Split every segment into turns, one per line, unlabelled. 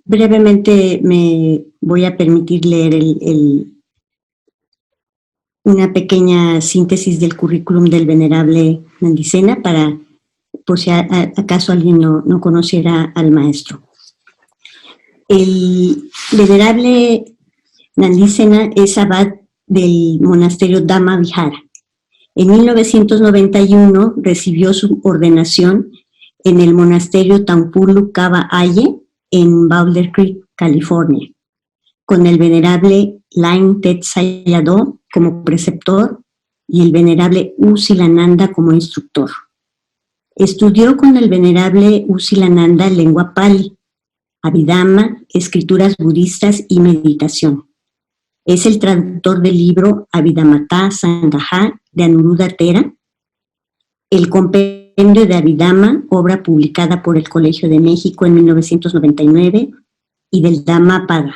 brevemente me voy a permitir leer una pequeña síntesis del currículum del venerable Nandisena para, por si acaso alguien no conociera al maestro. El venerable Nandisena es abad del monasterio Dhamma Vihara. En 1991 recibió su ordenación en el monasterio Tampurlu Kava Aye en Boulder Creek, California, con el venerable Lain Tet Sayadaw como preceptor y el venerable U Silananda como instructor. Estudió con el venerable U Silananda lengua Pali, Abhidhamma, escrituras budistas y meditación. Es el traductor del libro Abhidhammata Sangaha de Anuruddha Thera, el compendio de Abhidhamma, obra publicada por el Colegio de México en 1999, y del Dhammapada,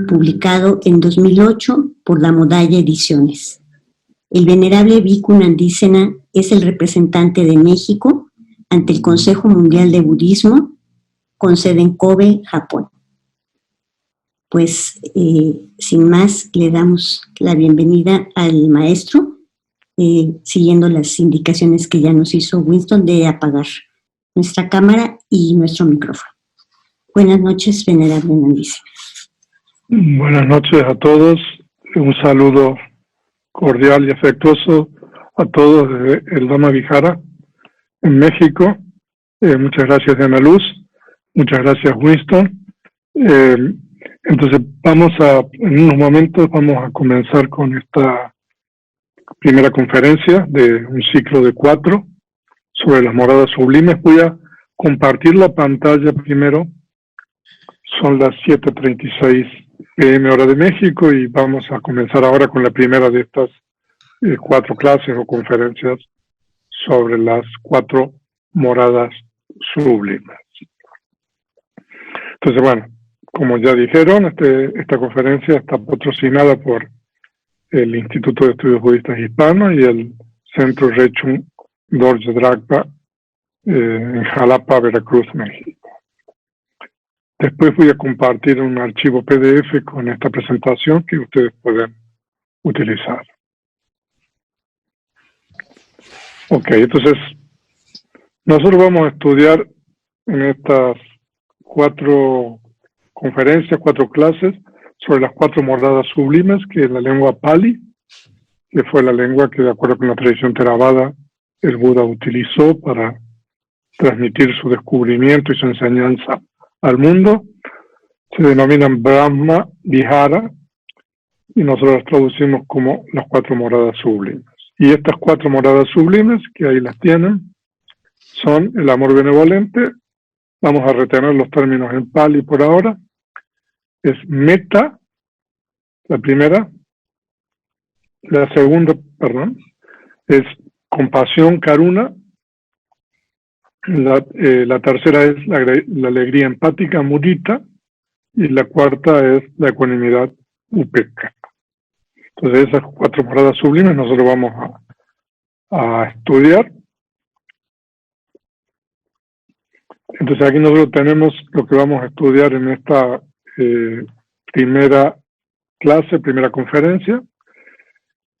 publicado en 2008 por la Modaya Ediciones. El venerable Bhikkhu Nandisena es el representante de México ante el Consejo Mundial de Budismo, con sede en Kobe, Japón. Pues, sin más, le damos la bienvenida al maestro, siguiendo las indicaciones que ya nos hizo Winston de apagar nuestra cámara y nuestro micrófono. Buenas noches, venerable Nandisena.
Buenas noches a todos. Un saludo cordial y afectuoso a todos desde el Dhamma Vihara en México. Muchas gracias, Diana Luz. Muchas gracias, Winston. Entonces en unos momentos vamos a comenzar con esta primera conferencia de un ciclo de 4 sobre las moradas sublimes. Voy a compartir la pantalla primero. Son las 7:36 p.m. hora de México y vamos a comenzar ahora con la primera de estas 4 clases o conferencias sobre las 4 moradas sublimes. Entonces, bueno, como ya dijeron, esta conferencia está patrocinada por el Instituto de Estudios Budistas Hispanos y el Centro Rechung Dorje Dragpa en Jalapa, Veracruz, México. Después voy a compartir un archivo PDF con esta presentación que ustedes pueden utilizar. Ok, entonces nosotros vamos a estudiar en estas 4 conferencias, 4 clases, sobre las 4 moradas sublimes, que es la lengua Pali, que fue la lengua que, de acuerdo con la tradición Theravada, el Buda utilizó para transmitir su descubrimiento y su enseñanza al mundo. Se denominan Brahma Vihara y nosotros las traducimos como las 4 moradas sublimes. Y estas 4 moradas sublimes, que ahí las tienen, son el amor benevolente. Vamos a retener los términos en Pali por ahora. Es metta, la primera. La segunda, es compasión, karuna. La tercera es la alegría empática, mudita. Y la cuarta es la ecuanimidad, upekkha. Entonces esas 4 moradas sublimes nosotros vamos a estudiar. Entonces aquí nosotros tenemos lo que vamos a estudiar en esta primera clase, primera conferencia.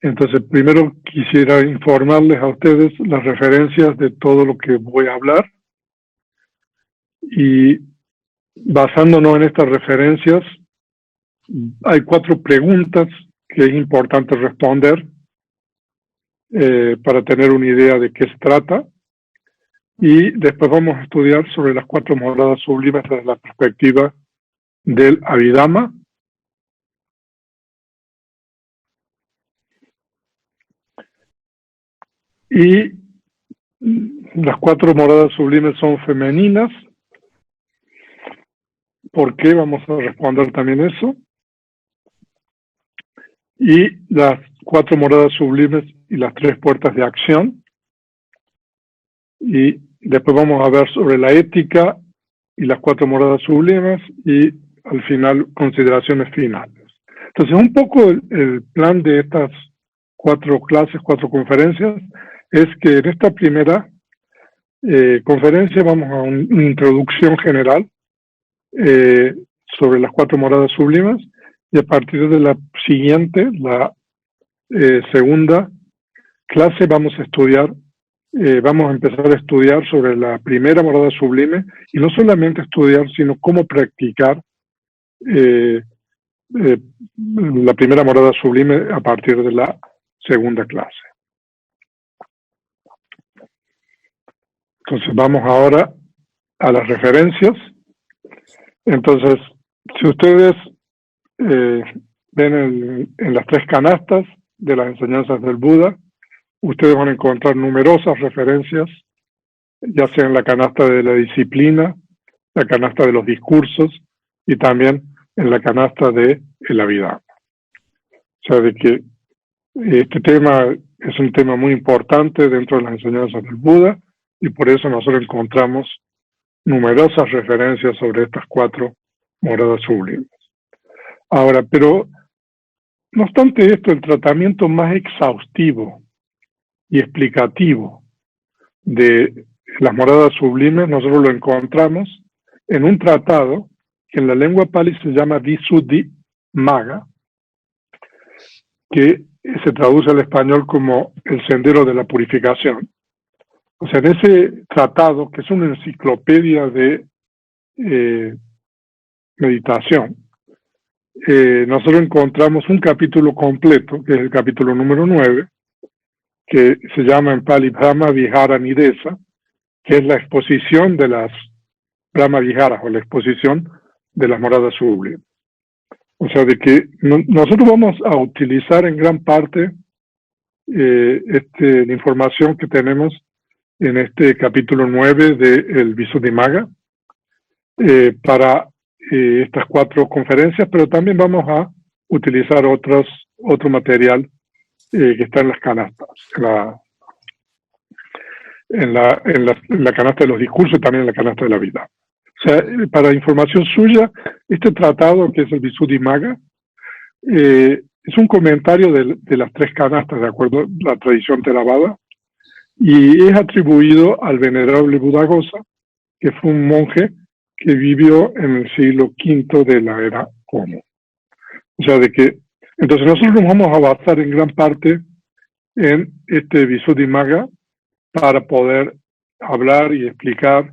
Entonces primero quisiera informarles a ustedes las referencias de todo lo que voy a hablar. Y basándonos en estas referencias, hay 4 preguntas que es importante responder para tener una idea de qué se trata. Y después vamos a estudiar sobre las 4 moradas sublimes desde la perspectiva del Abhidhamma. Y las 4 moradas sublimes son femeninas. ¿Por qué? Vamos a responder también eso. Y las 4 moradas sublimes y las 3 puertas de acción. Y después vamos a ver sobre la ética y las 4 moradas sublimes y al final consideraciones finales. Entonces un poco el plan de estas 4 clases, 4 conferencias, es que en esta primera conferencia vamos a una introducción general sobre las 4 moradas sublimes, y a partir de la siguiente, la segunda clase, vamos a empezar a estudiar sobre la primera morada sublime, y no solamente estudiar, sino cómo practicar la primera morada sublime a partir de la segunda clase. Entonces vamos ahora a las referencias. Entonces, si ustedes ven en las 3 canastas de las enseñanzas del Buda, ustedes van a encontrar numerosas referencias, ya sea en la canasta de la disciplina, la canasta de los discursos y también en la canasta de la vida. O sea, de que este tema es un tema muy importante dentro de las enseñanzas del Buda, y por eso nosotros encontramos numerosas referencias sobre estas 4 moradas sublimes. Ahora, pero no obstante esto, el tratamiento más exhaustivo y explicativo de las moradas sublimes nosotros lo encontramos en un tratado que en la lengua pali se llama Visuddhimagga, que se traduce al español como el sendero de la purificación. O sea, en ese tratado, que es una enciclopedia de meditación, nosotros encontramos un capítulo completo, que es el capítulo número 9, que se llama en Pali Brahma Vihara Nidesa, que es la exposición de las Brahma Viharas, o la exposición de las moradas sublimes. O sea, de que nosotros vamos a utilizar en gran parte la información que tenemos en este capítulo 9 del Visuddhimagga para estas 4 conferencias, pero también vamos a utilizar otro material que está en las canastas, en la canasta de los discursos y también en la canasta de la vida. O sea, para información suya, este tratado, que es el Visuddhimagga, es un comentario de las 3 canastas, de acuerdo a la tradición Theravada, y es atribuido al venerable Buddhaghosa, que fue un monje que vivió en el siglo V de la era Homo. O sea, de que entonces nosotros nos vamos a basar en gran parte en este Visuddhimagga para poder hablar y explicar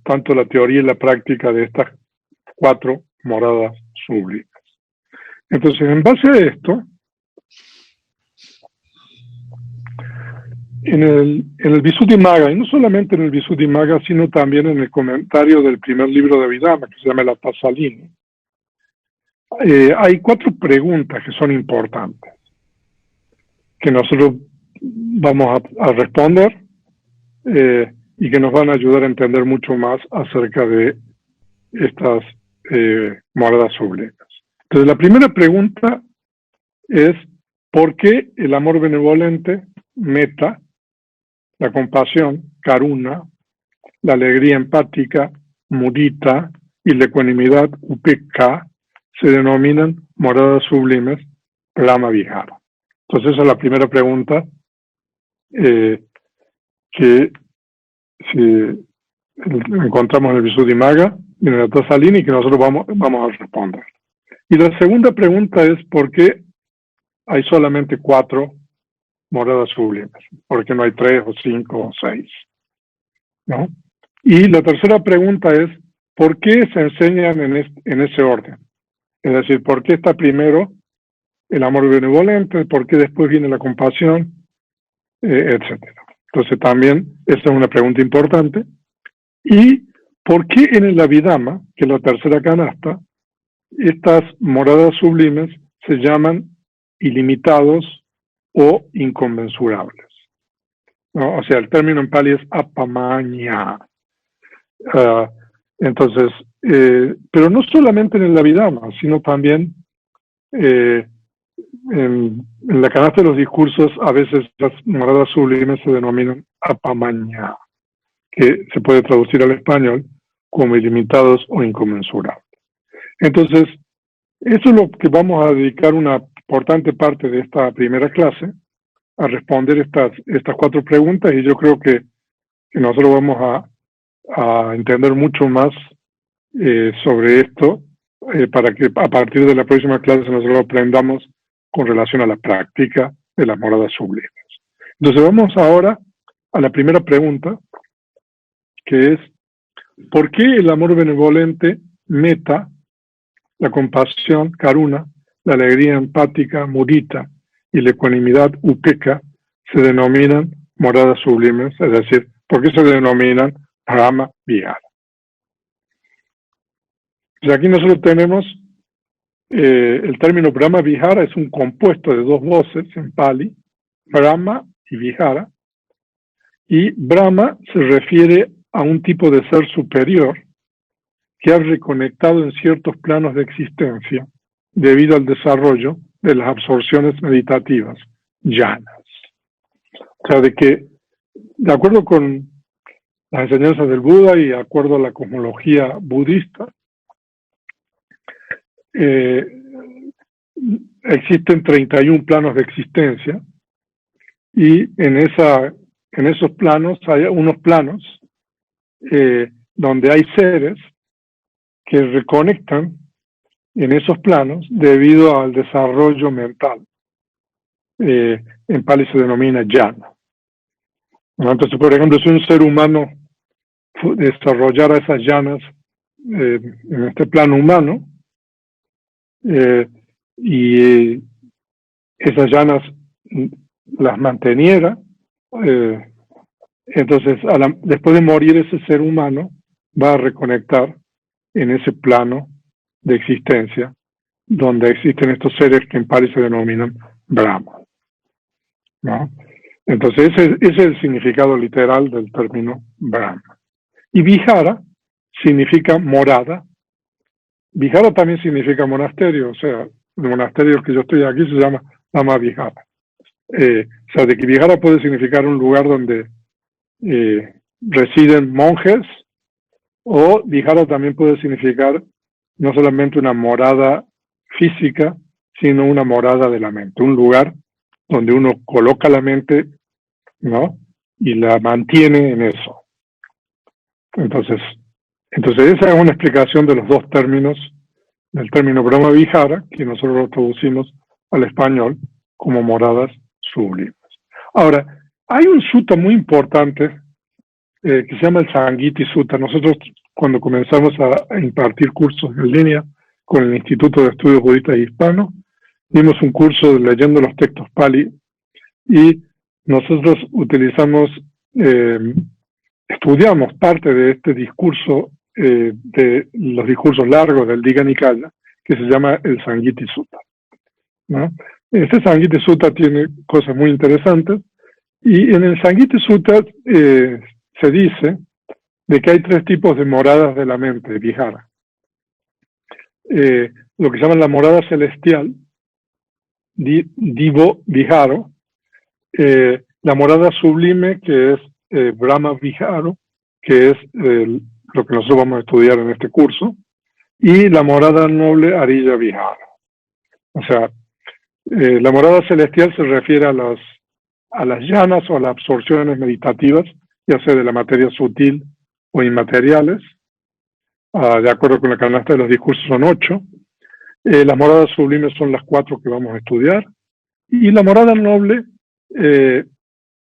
tanto la teoría y la práctica de estas 4 moradas sublimes. Entonces, en base a esto, en el Visuddhimagga, y no solamente en el Visuddhimagga, sino también en el comentario del primer libro de Abhidhamma, que se llama la Tasalini, hay 4 preguntas que son importantes, que nosotros vamos a responder y que nos van a ayudar a entender mucho más acerca de estas moradas sublimes. Entonces, la primera pregunta es: ¿por qué el amor benevolente, metta, la compasión, karuna, la alegría empática, mudita, y la ecuanimidad, upekkha, se denominan moradas sublimes, Brahma Vihara? Entonces, esa es la primera pregunta que encontramos en el Visuddhimagga y en la Tasalini, que nosotros vamos a responder. Y la segunda pregunta es: ¿por qué hay solamente 4 moradas sublimes? ¿Por qué no hay 3 o 5 o 6? ¿No? Y la tercera pregunta es: ¿por qué se enseñan en ese orden? Es decir, ¿por qué está primero el amor benevolente? ¿Por qué después viene la compasión? Etcétera. Entonces también esa es una pregunta importante. ¿Y por qué en el Abhidhamma, que es la tercera canasta, estas moradas sublimes se llaman ilimitados o inconmensurables? ¿No? O sea, el término en Pali es apamaña. Entonces, pero no solamente en el Abhidhamma, sino también en la canasta de los discursos, a veces las moradas sublimes se denominan apamaña, que se puede traducir al español como ilimitados o inconmensurables. Entonces, eso es lo que vamos a dedicar una importante parte de esta primera clase, a responder estas 4 preguntas, y yo creo que nosotros vamos a entender mucho más sobre esto para que a partir de la próxima clase nosotros aprendamos con relación a la práctica de las moradas sublimes. Entonces vamos ahora a la primera pregunta, que es ¿por qué el amor benevolente, meta, la compasión, karuna, la alegría empática, mudita, y la ecuanimidad, upekkha, se denominan moradas sublimes? Es decir, ¿por qué se denominan Brahma Vihara? Pues aquí nosotros tenemos el término Brahma Vihara, es un compuesto de dos voces en Pali, Brahma y Vihara, y Brahma se refiere a un tipo de ser superior que ha reconectado en ciertos planos de existencia debido al desarrollo de las absorciones meditativas, jhanas. O sea, de que, de acuerdo con las enseñanzas del Buda y de acuerdo a la cosmología budista, existen 31 planos de existencia y en esos planos hay unos planos donde hay seres que reconectan en esos planos debido al desarrollo mental. En Pali se denomina jhana. Entonces, por ejemplo, si un ser humano desarrollara esas jhanas en este plano humano y esas jhanas las manteniera, entonces después de morir ese ser humano va a reconectar en ese plano de existencia donde existen estos seres que en Pali se denominan Brahma, ¿no? Entonces ese es el significado literal del término Brahma. Y Vihara significa morada. Vihara también significa monasterio, o sea, el monasterio que yo estoy aquí se llama Dhamma Vihara. O sea, de que Vihara puede significar un lugar donde residen monjes, o Vihara también puede significar no solamente una morada física, sino una morada de la mente, un lugar donde uno coloca la mente, ¿no? Y la mantiene en eso. Entonces esa es una explicación de los dos términos, del término Brahma Vihara, que nosotros lo traducimos al español como moradas sublimes. Ahora, hay un sutta muy importante que se llama el Sangiti Sutta. Nosotros, cuando comenzamos a impartir cursos en línea con el Instituto de Estudios Budistas y Hispanos, dimos un curso leyendo los textos Pali y nosotros estudiamos parte de este discurso, de los discursos largos del Digha Nikaya, que se llama el Sangiti Sutta, ¿no? Este Sangiti Sutta tiene cosas muy interesantes y en el Sangiti Sutta se dice de que hay tres tipos de moradas de la mente, Vihara. Lo que se llama la morada celestial, Divo Viharo, la morada sublime, que es Brahma Viharo, que es lo que nosotros vamos a estudiar en este curso, y la morada noble Ariya Vihara. O sea, la morada celestial se refiere a las jhanas o a las absorciones meditativas, ya sea de la materia sutil o inmateriales. De acuerdo con la canasta de los discursos son 8. Las moradas sublimes son las 4 que vamos a estudiar. Y la morada noble,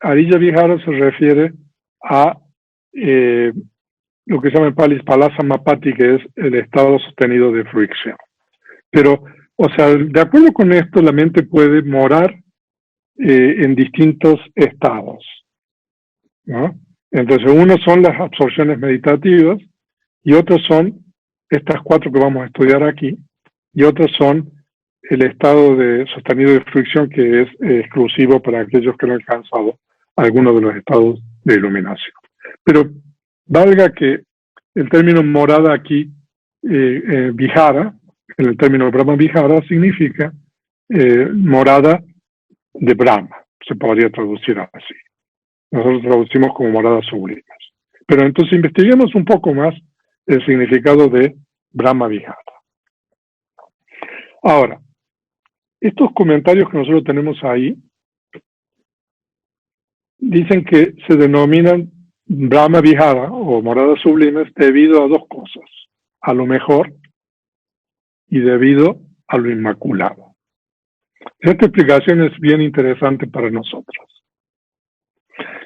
Ariya Vihara, se refiere a lo que se llama en Pali Palasamapati, que es el estado sostenido de fruición. Pero, o sea, de acuerdo con esto, la mente puede morar en distintos estados, ¿no? Entonces, uno son las absorciones meditativas y otros son estas 4 que vamos a estudiar aquí, y otros son el estado de sostenido de fruición, que es exclusivo para aquellos que no han alcanzado algunos de los estados de iluminación. Pero valga que el término morada aquí, Vihara, en el término Brahma Vihara, significa morada de Brahma, se podría traducir así. Nosotros traducimos como moradas sublimes. Pero entonces investiguemos un poco más el significado de Brahma Vihara. Ahora, estos comentarios que nosotros tenemos ahí dicen que se denominan Brahma Vihara o moradas sublimes debido a dos cosas. a lo mejor y debido a lo inmaculado. Esta explicación es bien interesante para nosotros.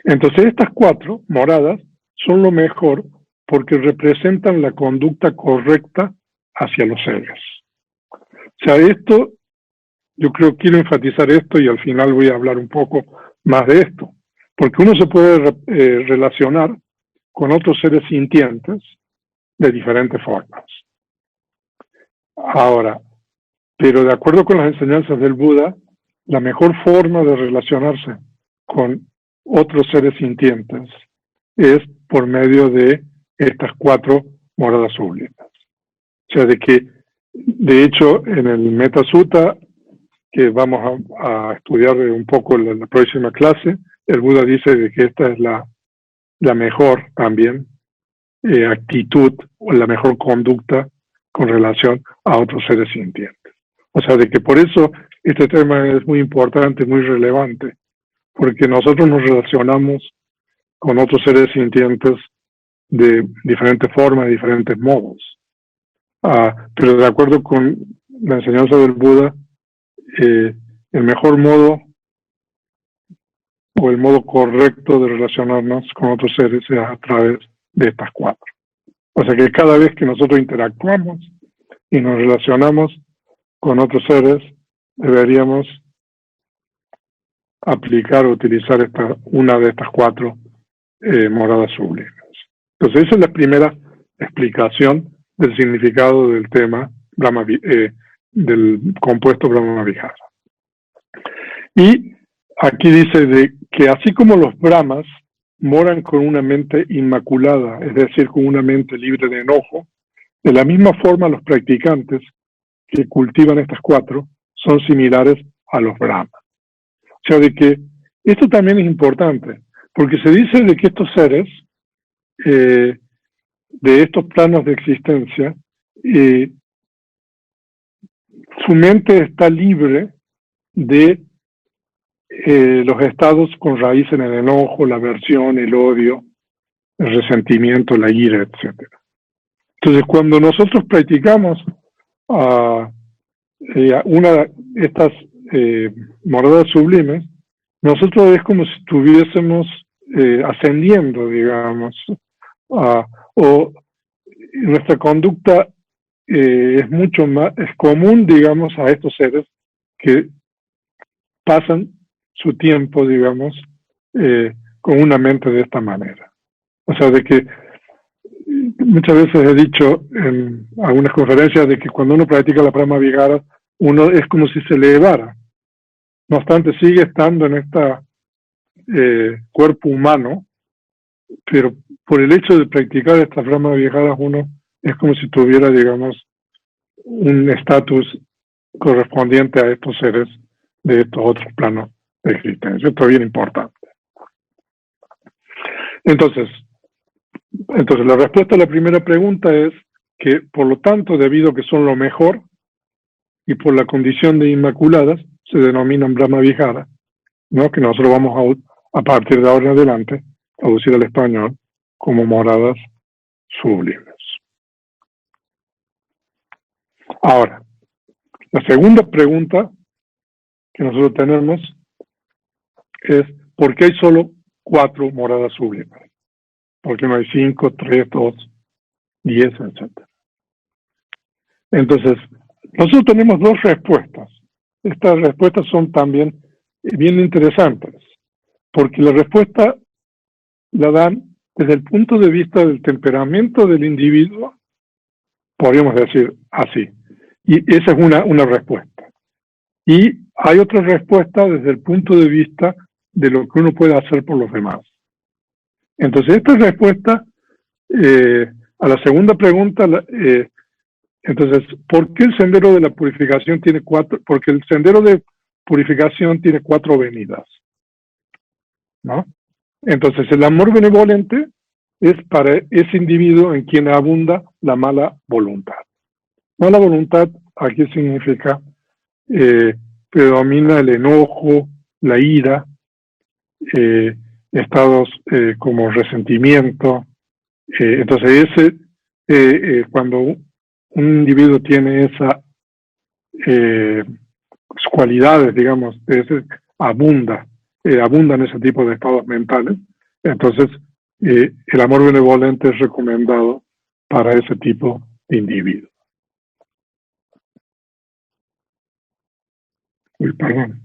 Entonces, estas 4 moradas son lo mejor porque representan la conducta correcta hacia los seres. O sea, esto, yo quiero enfatizar esto y al final voy a hablar un poco más de esto. Porque uno se puede relacionar con otros seres sintientes de diferentes formas. Ahora, pero de acuerdo con las enseñanzas del Buda, la mejor forma de relacionarse con otros seres sintientes es por medio de estas 4 moradas sublimes. O sea, de hecho, en el Metta Sutta, que vamos a estudiar un poco en la próxima clase, el Buda dice de que esta es la mejor también actitud o la mejor conducta con relación a otros seres sintientes. O sea, de que por eso este tema es muy importante, muy relevante, porque nosotros nos relacionamos con otros seres sintientes de diferentes formas, de diferentes modos. Pero de acuerdo con la enseñanza del Buda, el mejor modo o el modo correcto de relacionarnos con otros seres es a través de estas 4. O sea que cada vez que nosotros interactuamos y nos relacionamos con otros seres, deberíamos aplicar o utilizar una de estas 4 moradas sublimes. Entonces esa es la primera explicación del significado del tema del compuesto Brahma-Vihara. Y aquí dice de que así como los brahmas moran con una mente inmaculada, es decir, con una mente libre de enojo, de la misma forma los practicantes que cultivan estas 4 son similares a los brahmas. O sea, de que esto también es importante, porque se dice de que estos seres, de estos planos de existencia, su mente está libre de los estados con raíz en el enojo, la aversión, el odio, el resentimiento, la ira, etc. Entonces, cuando nosotros practicamos una de estas moradas sublimes, nosotros es como si estuviésemos ascendiendo, digamos, o nuestra conducta es mucho más, es común, digamos, a estos seres que pasan su tiempo, digamos, con una mente de esta manera. O sea, de que muchas veces he dicho en algunas conferencias de que cuando uno practica la Brahma-Vihara, uno es como si se elevara. No obstante, sigue estando en este cuerpo humano, pero por el hecho de practicar estas Brahma-Viharas, uno es como si tuviera, digamos, un estatus correspondiente a estos seres de estos otros planos de existencia. Esto es bien importante. Entonces, la respuesta a la primera pregunta es que, por lo tanto, debido a que son lo mejor y por la condición de inmaculadas, se denominan Brahma-Vihara, ¿no? Que nosotros vamos a partir de ahora en adelante traducir al español como moradas sublimes. Ahora, la segunda pregunta que nosotros tenemos es ¿por qué hay solo 4 moradas sublimes? ¿Por qué no hay 5, 3, 2, 10, etc.? Entonces, nosotros tenemos 2 respuestas. Estas respuestas son también bien interesantes, porque la respuesta la dan desde el punto de vista del temperamento del individuo, podríamos decir así. Y esa es una respuesta. Y hay otra respuesta desde el punto de vista de lo que uno puede hacer por los demás. Entonces, esta respuesta a la segunda pregunta, entonces, ¿por qué el sendero de la purificación tiene 4? Porque el sendero de purificación tiene 4 venidas, ¿no? Entonces, el amor benevolente es para ese individuo en quien abunda la mala voluntad. Mala voluntad aquí significa predomina el enojo, la ira, estados como resentimiento. Entonces cuando un individuo tiene esas cualidades, digamos, abundan ese tipo de estados mentales, entonces el amor benevolente es recomendado para ese tipo de individuos. Uy, perdón.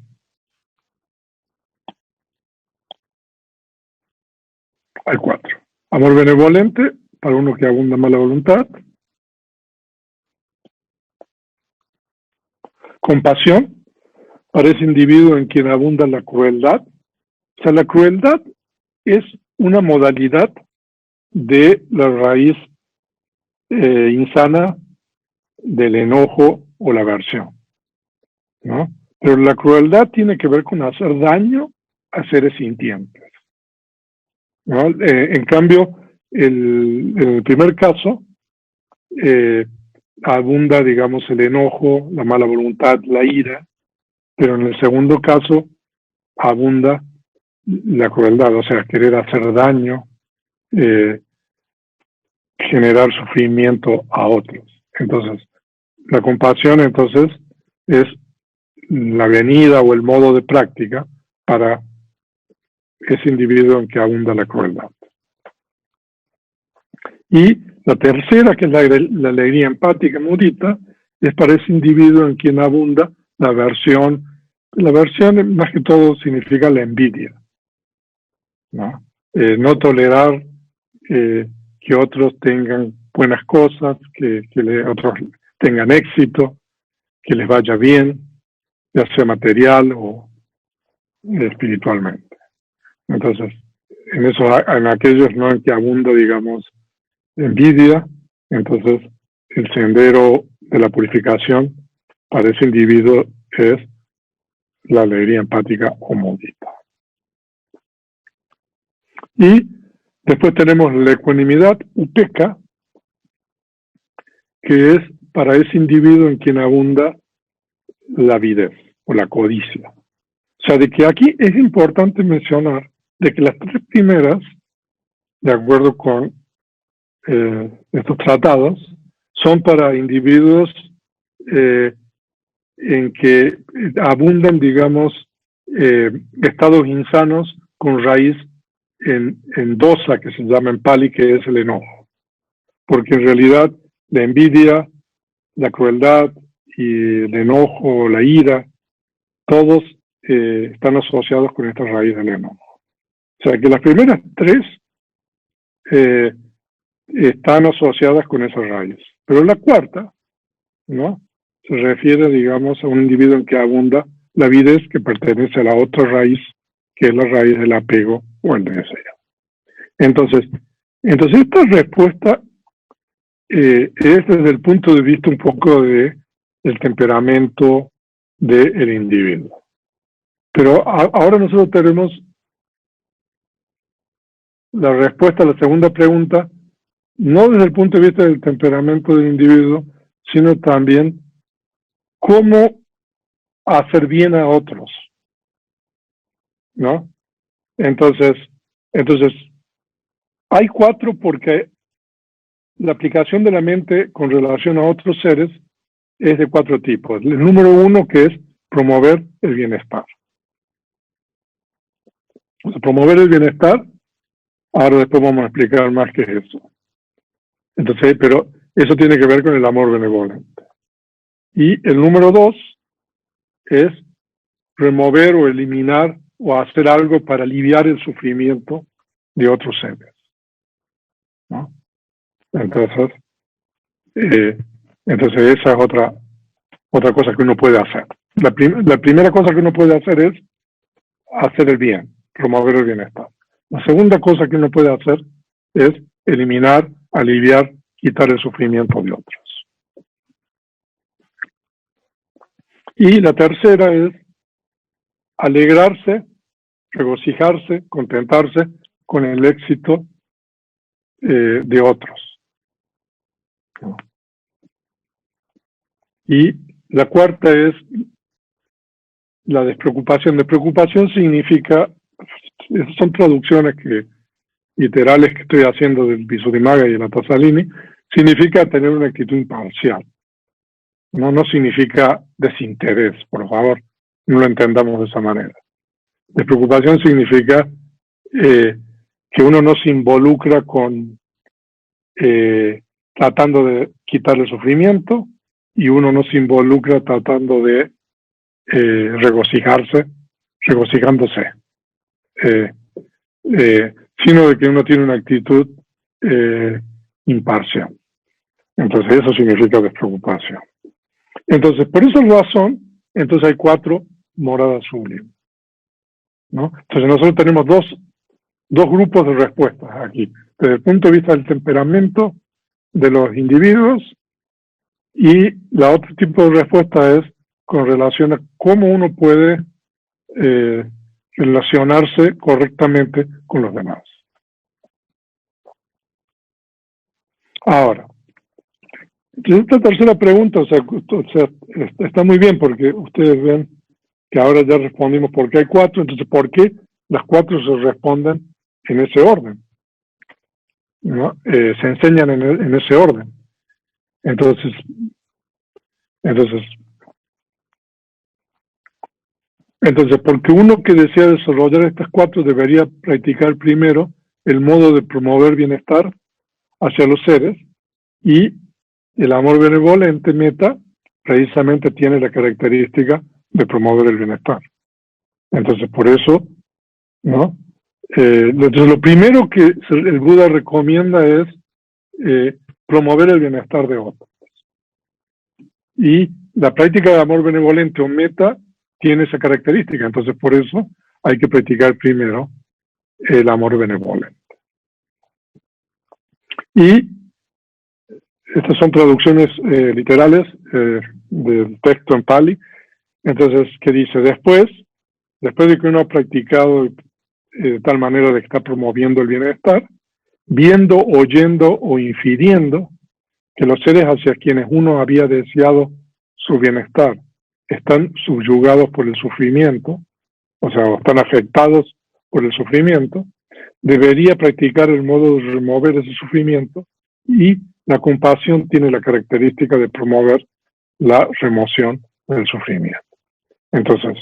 Hay 4. Amor benevolente para uno que abunda en mala voluntad. Compasión para ese individuo en quien abunda la crueldad. O sea, la crueldad es una modalidad de la raíz insana del enojo o la aversión, ¿no? Pero la crueldad tiene que ver con hacer daño a seres sintientes, ¿no? En cambio, en el primer caso, abunda, digamos, el enojo, la mala voluntad, la ira, pero en el segundo caso abunda la crueldad, o sea, querer hacer daño, generar sufrimiento a otros. Entonces, la compasión, entonces, es la venida o el modo de práctica para ese individuo en que abunda la crueldad. Y la tercera, que es la alegría empática mudita, es para ese individuo en quien abunda la aversión. La aversión, más que todo, significa la envidia, ¿no? No tolerar que otros tengan buenas cosas, que otros tengan éxito, que les vaya bien, ya sea material o espiritualmente. Entonces, en aquellos no en que abunda, digamos, envidia, entonces el sendero de la purificación para ese individuo es la alegría empática o mudita. Y después tenemos la ecuanimidad upeca, que es para ese individuo en quien abunda la avidez o la codicia. O sea, de que aquí es importante mencionar de que las 3 primeras, de acuerdo con estos tratados, son para individuos en que abundan, digamos, estados insanos con raíz en dosa, que se llama en Pali, que es el enojo. Porque en realidad la envidia, la crueldad y el enojo, la ira, todos están asociados con esta raíz del enojo. O sea que las primeras 3 están asociadas con esa raíz. Pero la cuarta, ¿no?, se refiere, digamos, a un individuo en que abunda la avidez, que pertenece a la otra raíz, que es la raíz del apego o el deseo. Entonces esta respuesta es desde el punto de vista un poco del temperamento del individuo. Pero ahora nosotros tenemos la respuesta a la segunda pregunta, no desde el punto de vista del temperamento del individuo, sino también cómo hacer bien a otros, ¿no? Entonces hay 4 porque la aplicación de la mente con relación a otros seres es de 4 tipos. El número 1, que es promover el bienestar. O sea, promover el bienestar, ahora después vamos a explicar más qué es eso. Entonces, pero eso tiene que ver con el amor benevolente. Y el número 2 es remover o eliminar o hacer algo para aliviar el sufrimiento de otros seres, ¿no? Entonces esa es otra cosa que uno puede hacer. La primera cosa que uno puede hacer es hacer el bien, promover el bienestar. La segunda cosa que uno puede hacer es eliminar, aliviar, quitar el sufrimiento de otros. Y la tercera es alegrarse, regocijarse, contentarse con el éxito de otros. Y la cuarta es la despreocupación. Despreocupación significa, son traducciones literales que estoy haciendo del Visuddhimagga y el Atasalini, significa tener una actitud imparcial. No significa desinterés, por favor, no lo entendamos de esa manera. Despreocupación significa que uno no se involucra con tratando de quitarle sufrimiento, y uno no se involucra tratando de regocijándose, sino de que uno tiene una actitud imparcial. Entonces eso significa despreocupación. Entonces, por esa razón, entonces hay 4 moradas sublimes, ¿no? Entonces nosotros tenemos dos grupos de respuestas aquí, desde el punto de vista del temperamento de los individuos, y la otro tipo de respuesta es con relación a cómo uno puede relacionarse correctamente con los demás. Ahora, esta tercera pregunta, o sea, está muy bien, porque ustedes ven que ahora ya respondimos por qué hay 4, entonces ¿por qué las 4 se responden en ese orden? ¿No? Se enseñan en ese orden. Entonces, porque uno que desea desarrollar estas 4 debería practicar primero el modo de promover bienestar hacia los seres, y el amor benevolente, meta, precisamente tiene la característica de promover el bienestar. Entonces, por eso, ¿no? Entonces, lo primero que el Buda recomienda es promover el bienestar de otros. Y la práctica de amor benevolente o meta tiene esa característica. Entonces, por eso hay que practicar primero el amor benevolente. Y estas son traducciones literales del texto en Pali. Entonces, ¿qué dice? Después de que uno ha practicado de tal manera de que está promoviendo el bienestar, viendo, oyendo o infiriendo que los seres hacia quienes uno había deseado su bienestar están subyugados por el sufrimiento, o sea, están afectados por el sufrimiento, debería practicar el modo de remover ese sufrimiento, y la compasión tiene la característica de promover la remoción del sufrimiento. Entonces,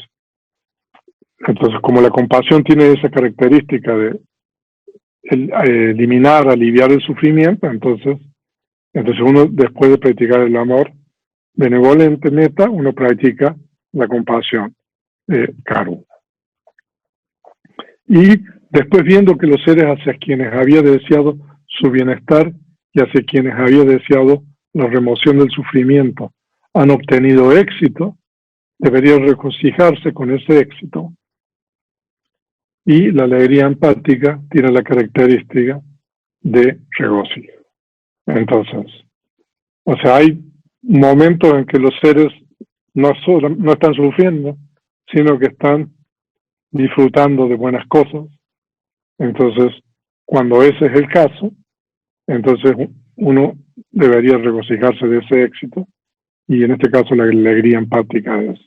como la compasión tiene esa característica de eliminar, aliviar el sufrimiento, entonces uno, después de practicar el amor benevolente, meta, uno practica la compasión, karuna. Y después, viendo que los seres hacia quienes había deseado su bienestar y hacia quienes había deseado la remoción del sufrimiento han obtenido éxito, debería regocijarse con ese éxito. Y la alegría empática tiene la característica de regocijo. Entonces, o sea, hay momentos en que los seres no están sufriendo, sino que están disfrutando de buenas cosas. Entonces, cuando ese es el caso, entonces uno debería regocijarse de ese éxito, y en este caso la alegría empática es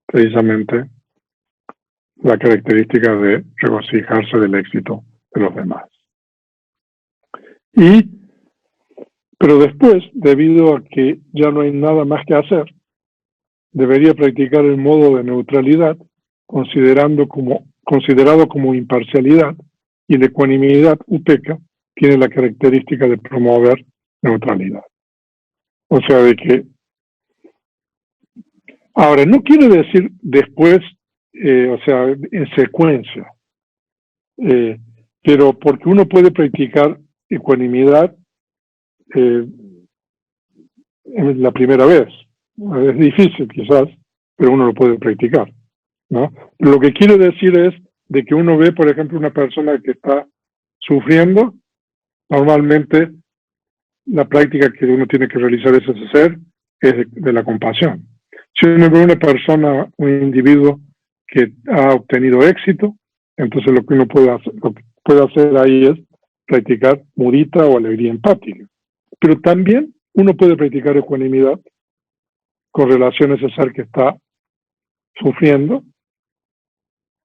precisamente la característica de regocijarse del éxito de los demás. Pero después, debido a que ya no hay nada más que hacer, debería practicar el modo de neutralidad, considerado como imparcialidad, y la ecuanimidad, upekkha, tiene la característica de promover neutralidad. O sea, de que ahora no quiere decir después, o sea, en secuencia, pero porque uno puede practicar ecuanimidad la primera vez. Es difícil quizás, pero uno lo puede practicar, ¿no? Lo que quiero decir es de que uno ve, por ejemplo, una persona que está sufriendo, normalmente la práctica que uno tiene que realizar es de la compasión. Si uno ve una persona, un individuo que ha obtenido éxito, entonces lo que uno puede hacer ahí es practicar mudita o alegría empática. Pero también uno puede practicar ecuanimidad con relación a ese ser que está sufriendo,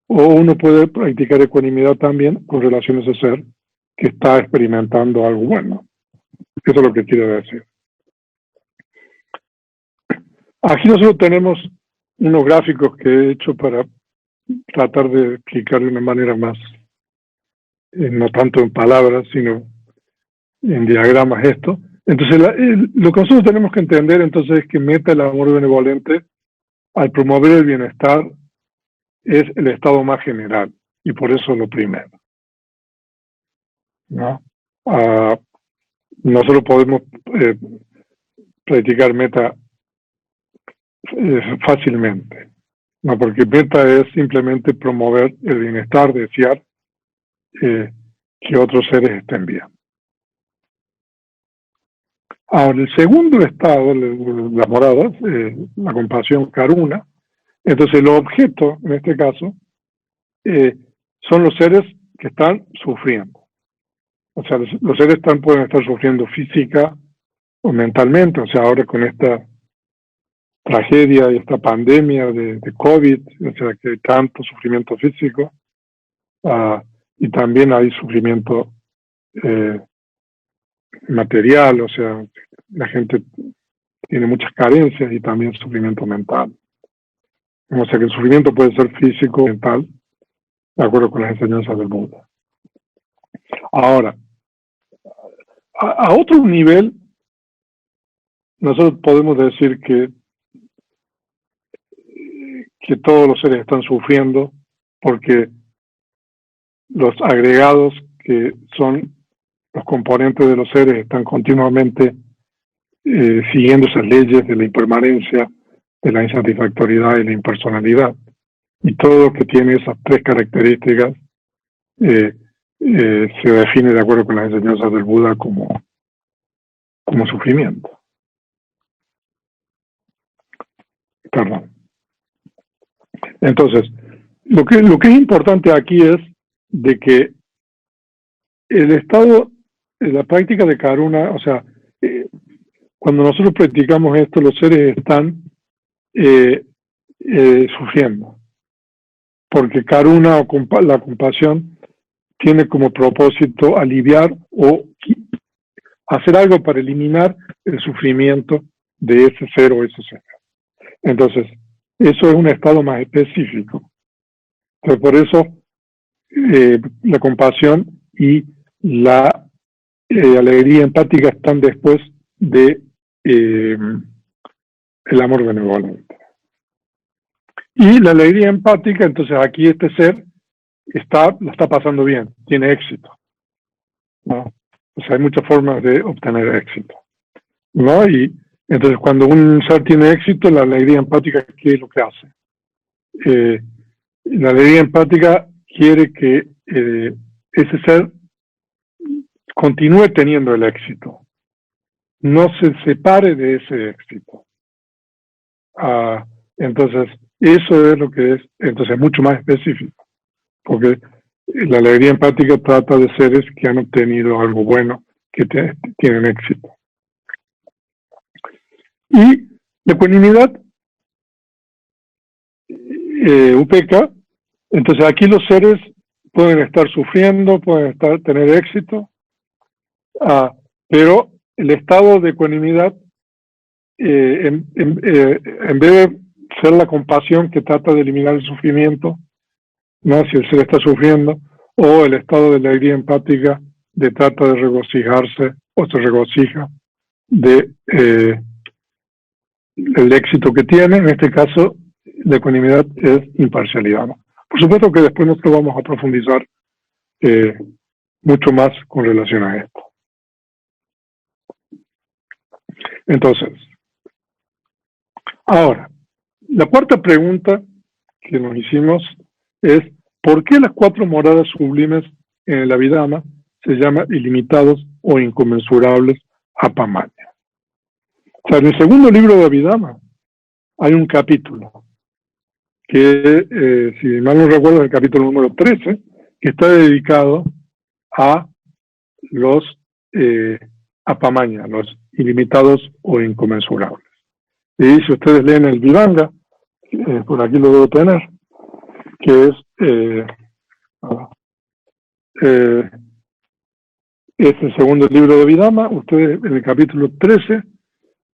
o uno puede practicar ecuanimidad también con relación a ese ser que está experimentando algo bueno. Eso es lo que quiero decir. Aquí nosotros tenemos unos gráficos que he hecho para tratar de explicar de una manera más, no tanto en palabras, sino en diagramas esto. Entonces, lo que nosotros tenemos que entender entonces es que meta el amor benevolente al promover el bienestar es el estado más general, y por eso lo primero, ¿no? Nosotros podemos practicar meta fácilmente, ¿no? Porque meta es simplemente promover el bienestar, desear que otros seres estén bien. Ahora, el segundo estado, las moradas, la compasión karuna, entonces los objetos, en este caso, son los seres que están sufriendo. O sea, los seres pueden estar sufriendo física o mentalmente, o sea, ahora con esta tragedia y esta pandemia de COVID, o sea, que hay tanto sufrimiento físico, y también hay sufrimiento material, o sea, la gente tiene muchas carencias y también sufrimiento mental. O sea que el sufrimiento puede ser físico o mental, de acuerdo con las enseñanzas del Buda. Ahora, a otro nivel, nosotros podemos decir que todos los seres están sufriendo porque los agregados que son los componentes de los seres están continuamente siguiendo esas leyes de la impermanencia, de la insatisfactoriedad y la impersonalidad. Y todo lo que tiene esas tres características se define de acuerdo con las enseñanzas del Buda como sufrimiento. Perdón. Entonces, lo que es importante aquí es de que el estado, la práctica de karuna, o sea, cuando nosotros practicamos esto, los seres están sufriendo. Porque karuna o la compasión tiene como propósito aliviar o hacer algo para eliminar el sufrimiento de ese ser o ese ser. Entonces, eso es un estado más específico. Entonces, por eso la compasión y la alegría empática están después de el amor benevolente. Y la alegría empática, entonces aquí este ser la está pasando bien, tiene éxito, ¿no? O sea, hay muchas formas de obtener éxito, ¿no? Y entonces cuando un ser tiene éxito, la alegría empática, ¿qué es lo que hace? La alegría empática quiere que ese ser continúe teniendo el éxito, no se separe de ese éxito. Entonces, eso es lo que es, entonces mucho más específico, porque la alegría empática trata de seres que han obtenido algo bueno, que tienen éxito. Y la ecuanimidad, upekkha, entonces aquí los seres pueden estar sufriendo, pueden tener éxito, pero el estado de ecuanimidad, en vez de ser la compasión que trata de eliminar el sufrimiento, ¿no? Si el ser está sufriendo, o el estado de la alegría empática de trata de regocijarse o se regocija de el éxito que tiene. En este caso, la ecuanimidad es imparcialidad, ¿no? Por supuesto que después nosotros vamos a profundizar mucho más con relación a esto. Entonces, ahora, la cuarta pregunta que nos hicimos es ¿por qué las cuatro moradas sublimes en el Abhidhamma se llaman ilimitados o inconmensurables apamaña? O sea, en el segundo libro de Abhidhamma hay un capítulo que, si mal no recuerdo, es el capítulo número 13, que está dedicado a los apamaña, los ilimitados o inconmensurables. Y si ustedes leen el Vivanga, por aquí lo debo tener, que es es el segundo libro de Abhidhamma. Ustedes, en el capítulo 13,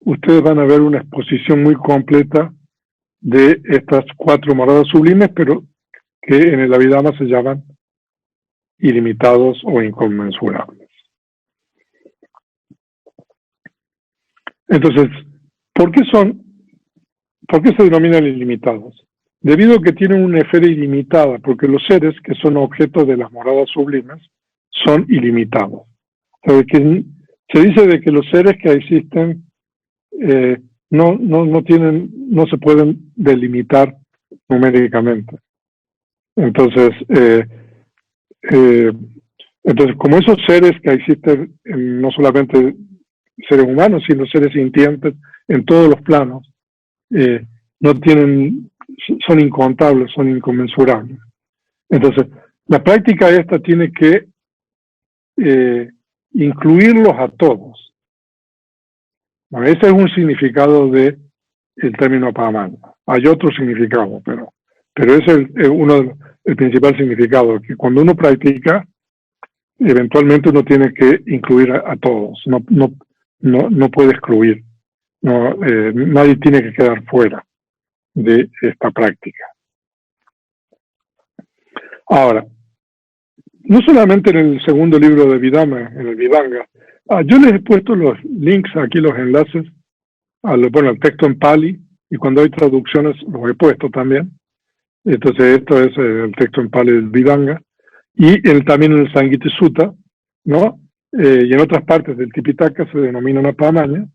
ustedes van a ver una exposición muy completa de estas 4 moradas sublimes, pero que en el Abhidhamma se llaman ilimitados o inconmensurables. Entonces, ¿por qué se denominan ilimitados? Debido a que tienen una esfera ilimitada, porque los seres que son objeto de las moradas sublimes son ilimitados. O sea, se dice de que los seres que existen no se pueden delimitar numéricamente. Entonces, como esos seres que existen, no solamente seres humanos, sino seres sintientes en todos los planos, son incontables, son inconmensurables. Entonces, la práctica esta tiene que incluirlos a todos. Bueno, ese es un significado del término Apamanya. Hay otro significado, pero ese es el principal significado, que cuando uno practica, eventualmente uno tiene que incluir a todos, no puede excluir, nadie tiene que quedar fuera de esta práctica. Ahora, no solamente en el segundo libro de Abhidhamma, en el Vidanga, yo les he puesto los links aquí, los enlaces, al texto en Pali, y cuando hay traducciones los he puesto también. Entonces esto es el texto en Pali del Vidanga, y también en el Samgiti Sutta, ¿no? Y en otras partes del Tipitaka se denominan Apamanya,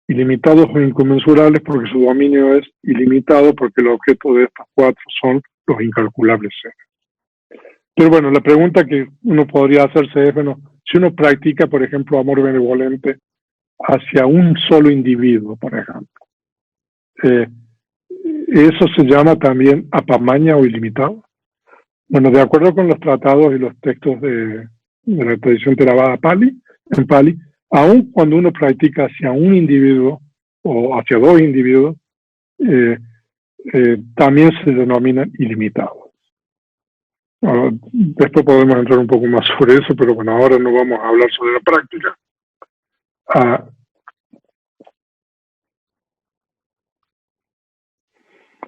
ilimitados o inconmensurables porque su dominio es ilimitado, porque el objeto de estas 4 son los incalculables seres. Pero bueno, la pregunta que uno podría hacerse es, bueno, si uno practica, por ejemplo, amor benevolente hacia un solo individuo, por ejemplo, ¿eso se llama también apamanya o ilimitado? Bueno, de acuerdo con los tratados y los textos de la tradición Theravada en Pali, aun cuando uno practica hacia un individuo o hacia 2 individuos, también se denominan ilimitados. Después podemos entrar un poco más sobre eso, pero bueno, ahora no vamos a hablar sobre la práctica.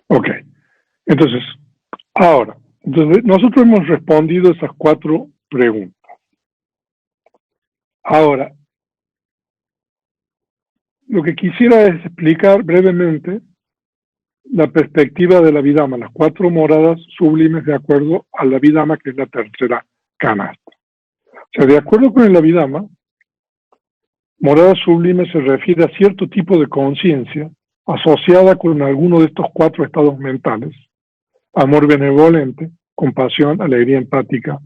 Ok, entonces, nosotros hemos respondido esas 4 preguntas. Ahora, lo que quisiera es explicar brevemente la perspectiva de la Abhidhamma, las 4 moradas sublimes de acuerdo a la Abhidhamma, que es la tercera canasta. O sea, de acuerdo con el Abhidhamma, morada sublime se refiere a cierto tipo de conciencia asociada con alguno de estos 4 estados mentales: amor benevolente, compasión, alegría empática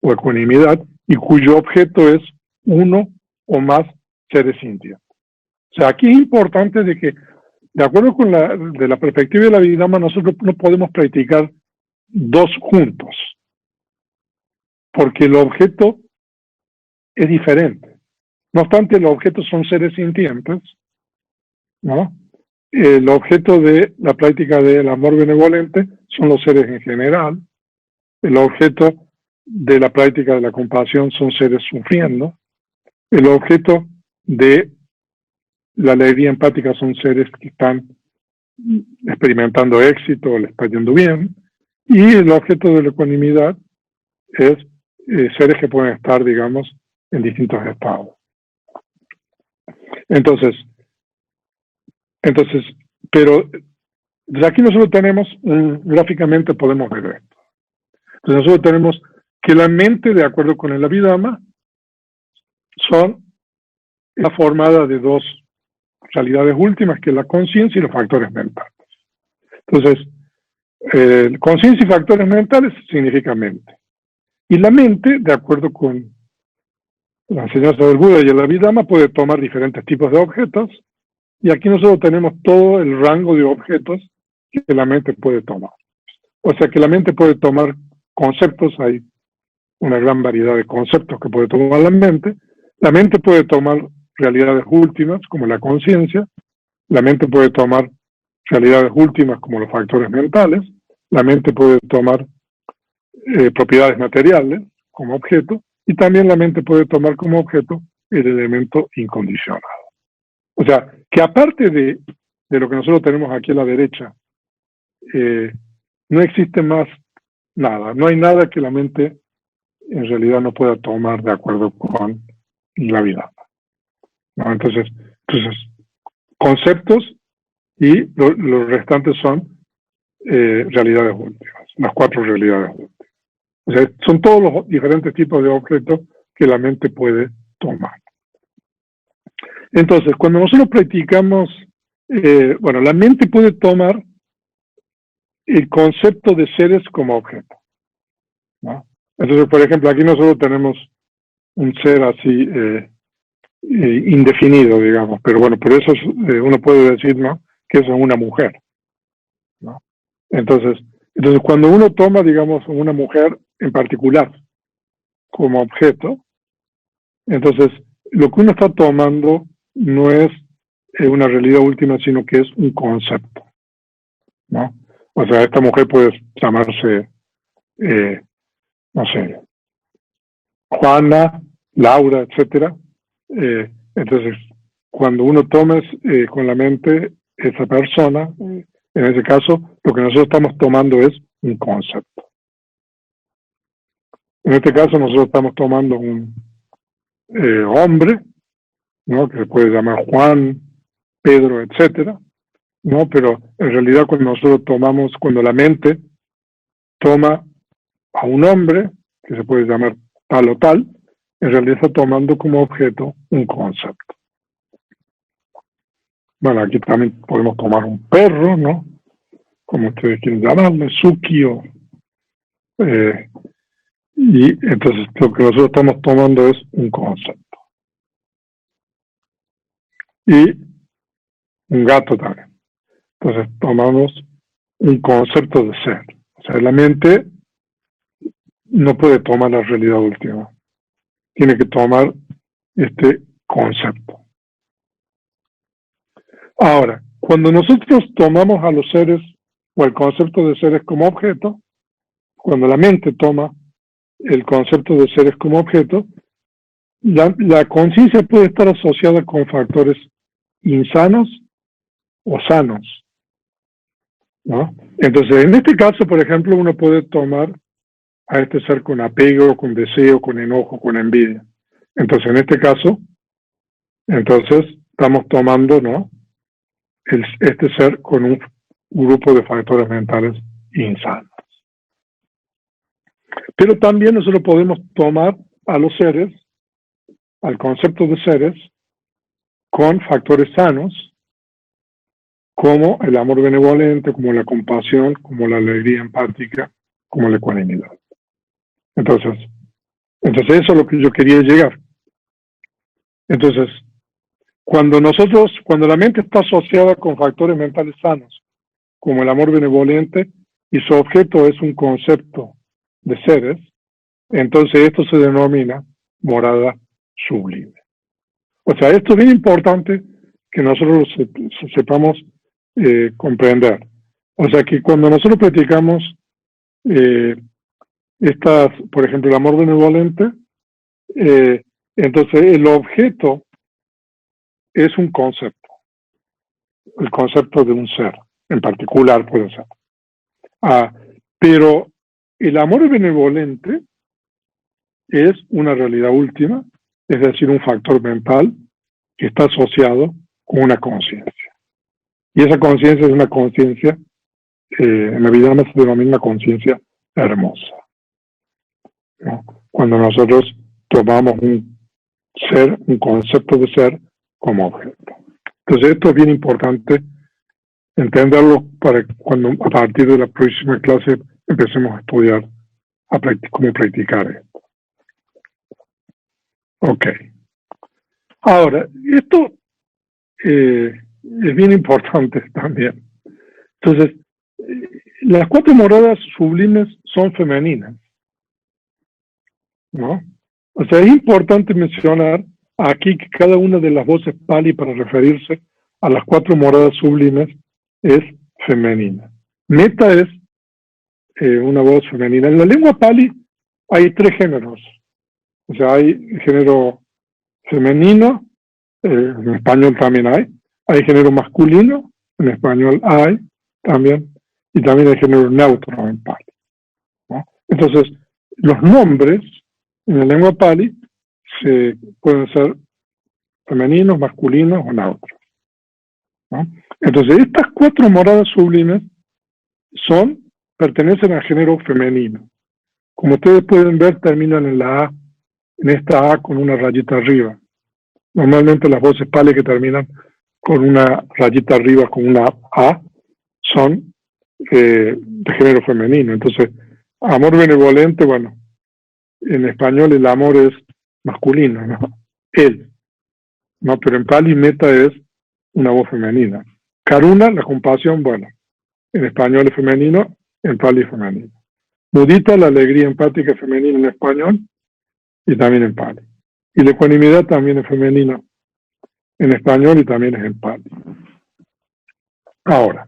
o ecuanimidad, y cuyo objeto es uno o más seres sintientes. O sea, aquí es importante de que, de acuerdo con la perspectiva de la Abhidhamma, nosotros no podemos practicar 2 juntos, porque el objeto es diferente. No obstante, los objetos son seres sintientes, ¿no? El objeto de la práctica del amor benevolente son los seres en general. El objeto de la práctica de la compasión son seres sufriendo. El objeto de la alegría empática son seres que están experimentando éxito, les está yendo bien. Y el objeto de la ecuanimidad es seres que pueden estar, digamos, en distintos estados. Entonces, pero desde aquí nosotros tenemos, gráficamente podemos ver esto. Entonces nosotros tenemos que la mente, de acuerdo con el Abhidhamma, está formada de 2 realidades últimas, que es la conciencia y los factores mentales. Entonces, conciencia y factores mentales significa mente. Y la mente, de acuerdo con la enseñanza del Buda y el Abhidhamma, puede tomar diferentes tipos de objetos, y aquí nosotros tenemos todo el rango de objetos que la mente puede tomar. O sea que la mente puede tomar conceptos, hay una gran variedad de conceptos que puede tomar la mente. La mente puede tomar realidades últimas, como la conciencia. La mente puede tomar realidades últimas, como los factores mentales. La mente puede tomar propiedades materiales, como objeto. y también la mente puede tomar como objeto el elemento incondicionado. O sea, que aparte de lo que nosotros tenemos aquí a la derecha, no existe más nada, no hay nada que la mente en realidad no pueda tomar de acuerdo con la vida, ¿no? Entonces, conceptos y los restantes son realidades últimas, las 4 realidades últimas. O sea, son todos los diferentes tipos de objetos que la mente puede tomar. Entonces, cuando nosotros practicamos, bueno, la mente puede tomar el concepto de seres como objeto, ¿no? Entonces, por ejemplo, aquí nosotros tenemos un ser así indefinido, digamos, pero bueno, por eso uno puede decir, ¿no?, que eso es una mujer, ¿no? Entonces, cuando uno toma, digamos, una mujer en particular como objeto, entonces lo que uno está tomando no es una realidad última, sino que es un concepto, ¿no? O sea, esta mujer puede llamarse, no sé, Juana, Laura, etcétera. Entonces, cuando uno toma con la mente esa persona, en ese caso, lo que nosotros estamos tomando es un concepto. En este caso, nosotros estamos tomando un hombre, ¿no?, que se puede llamar Juan, Pedro, etcétera, ¿no? Pero en realidad cuando la mente toma a un hombre, que se puede llamar tal o tal, en realidad está tomando como objeto un concepto. Bueno, aquí también podemos tomar un perro, ¿no?, como ustedes quieren llamarle, Suki y entonces lo que nosotros estamos tomando es un concepto. Y un gato también. Entonces tomamos un concepto de ser. O sea, la mente no puede tomar la realidad última. Tiene que tomar este concepto. Ahora, cuando nosotros tomamos a los seres o el concepto de seres como objeto, cuando la mente toma el concepto de seres como objeto, la conciencia puede estar asociada con factores insanos o sanos, ¿no? Entonces, en este caso, por ejemplo, uno puede tomar a este ser con apego, con deseo, con enojo, con envidia. Entonces, en este caso, estamos tomando, ¿no?, este ser con un grupo de factores mentales insanos. Pero también nosotros podemos tomar a los seres, al concepto de seres, con factores sanos, como el amor benevolente, como la compasión, como la alegría empática, como la ecuanimidad. Entonces eso es lo que yo quería llegar. Entonces, cuando la mente está asociada con factores mentales sanos, como el amor benevolente, y su objeto es un concepto de seres, entonces esto se denomina morada sublime. O sea, esto es bien importante que nosotros sepamos comprender. O sea, que cuando nosotros practicamos por ejemplo, el amor benevolente, entonces el objeto es un concepto, el concepto de un ser, en particular puede ser. Pero el amor benevolente es una realidad última, es decir, un factor mental que está asociado con una conciencia. Y esa conciencia es una conciencia, en la vida se denomina una conciencia hermosa, ¿no? Cuando nosotros tomamos un ser, un concepto de ser como objeto. Entonces esto es bien importante entenderlo para cuando a partir de la próxima clase empecemos a estudiar cómo practicar esto. Ok. Ahora, esto es bien importante también. Entonces, las 4 moradas sublimes son femeninas, ¿no? O sea, es importante mencionar aquí que cada una de las voces Pali para referirse a las 4 moradas sublimes es femenina. Meta es una voz femenina. En la lengua Pali hay 3 géneros O sea, hay género femenino, en español también hay género masculino, en español hay también, y también hay género neutro en Pali, ¿no? Entonces, los nombres en la lengua Pali pueden ser femeninos, masculinos o neutros, ¿no? Entonces, estas 4 moradas sublimes pertenecen al género femenino. Como ustedes pueden ver, terminan en esta A con una rayita arriba. Normalmente las voces Pali que terminan con una rayita arriba, con una A, son de género femenino. Entonces, amor benevolente, bueno, en español el amor es masculino, ¿no? Él, ¿no? Pero en Pali meta es una voz femenina. Karuna, la compasión, bueno, en español es femenino, en Pali es femenino. Mudita, la alegría empática es femenina en español y también en Pali. Y la ecuanimidad también es femenina en español y también es en Pali. Ahora,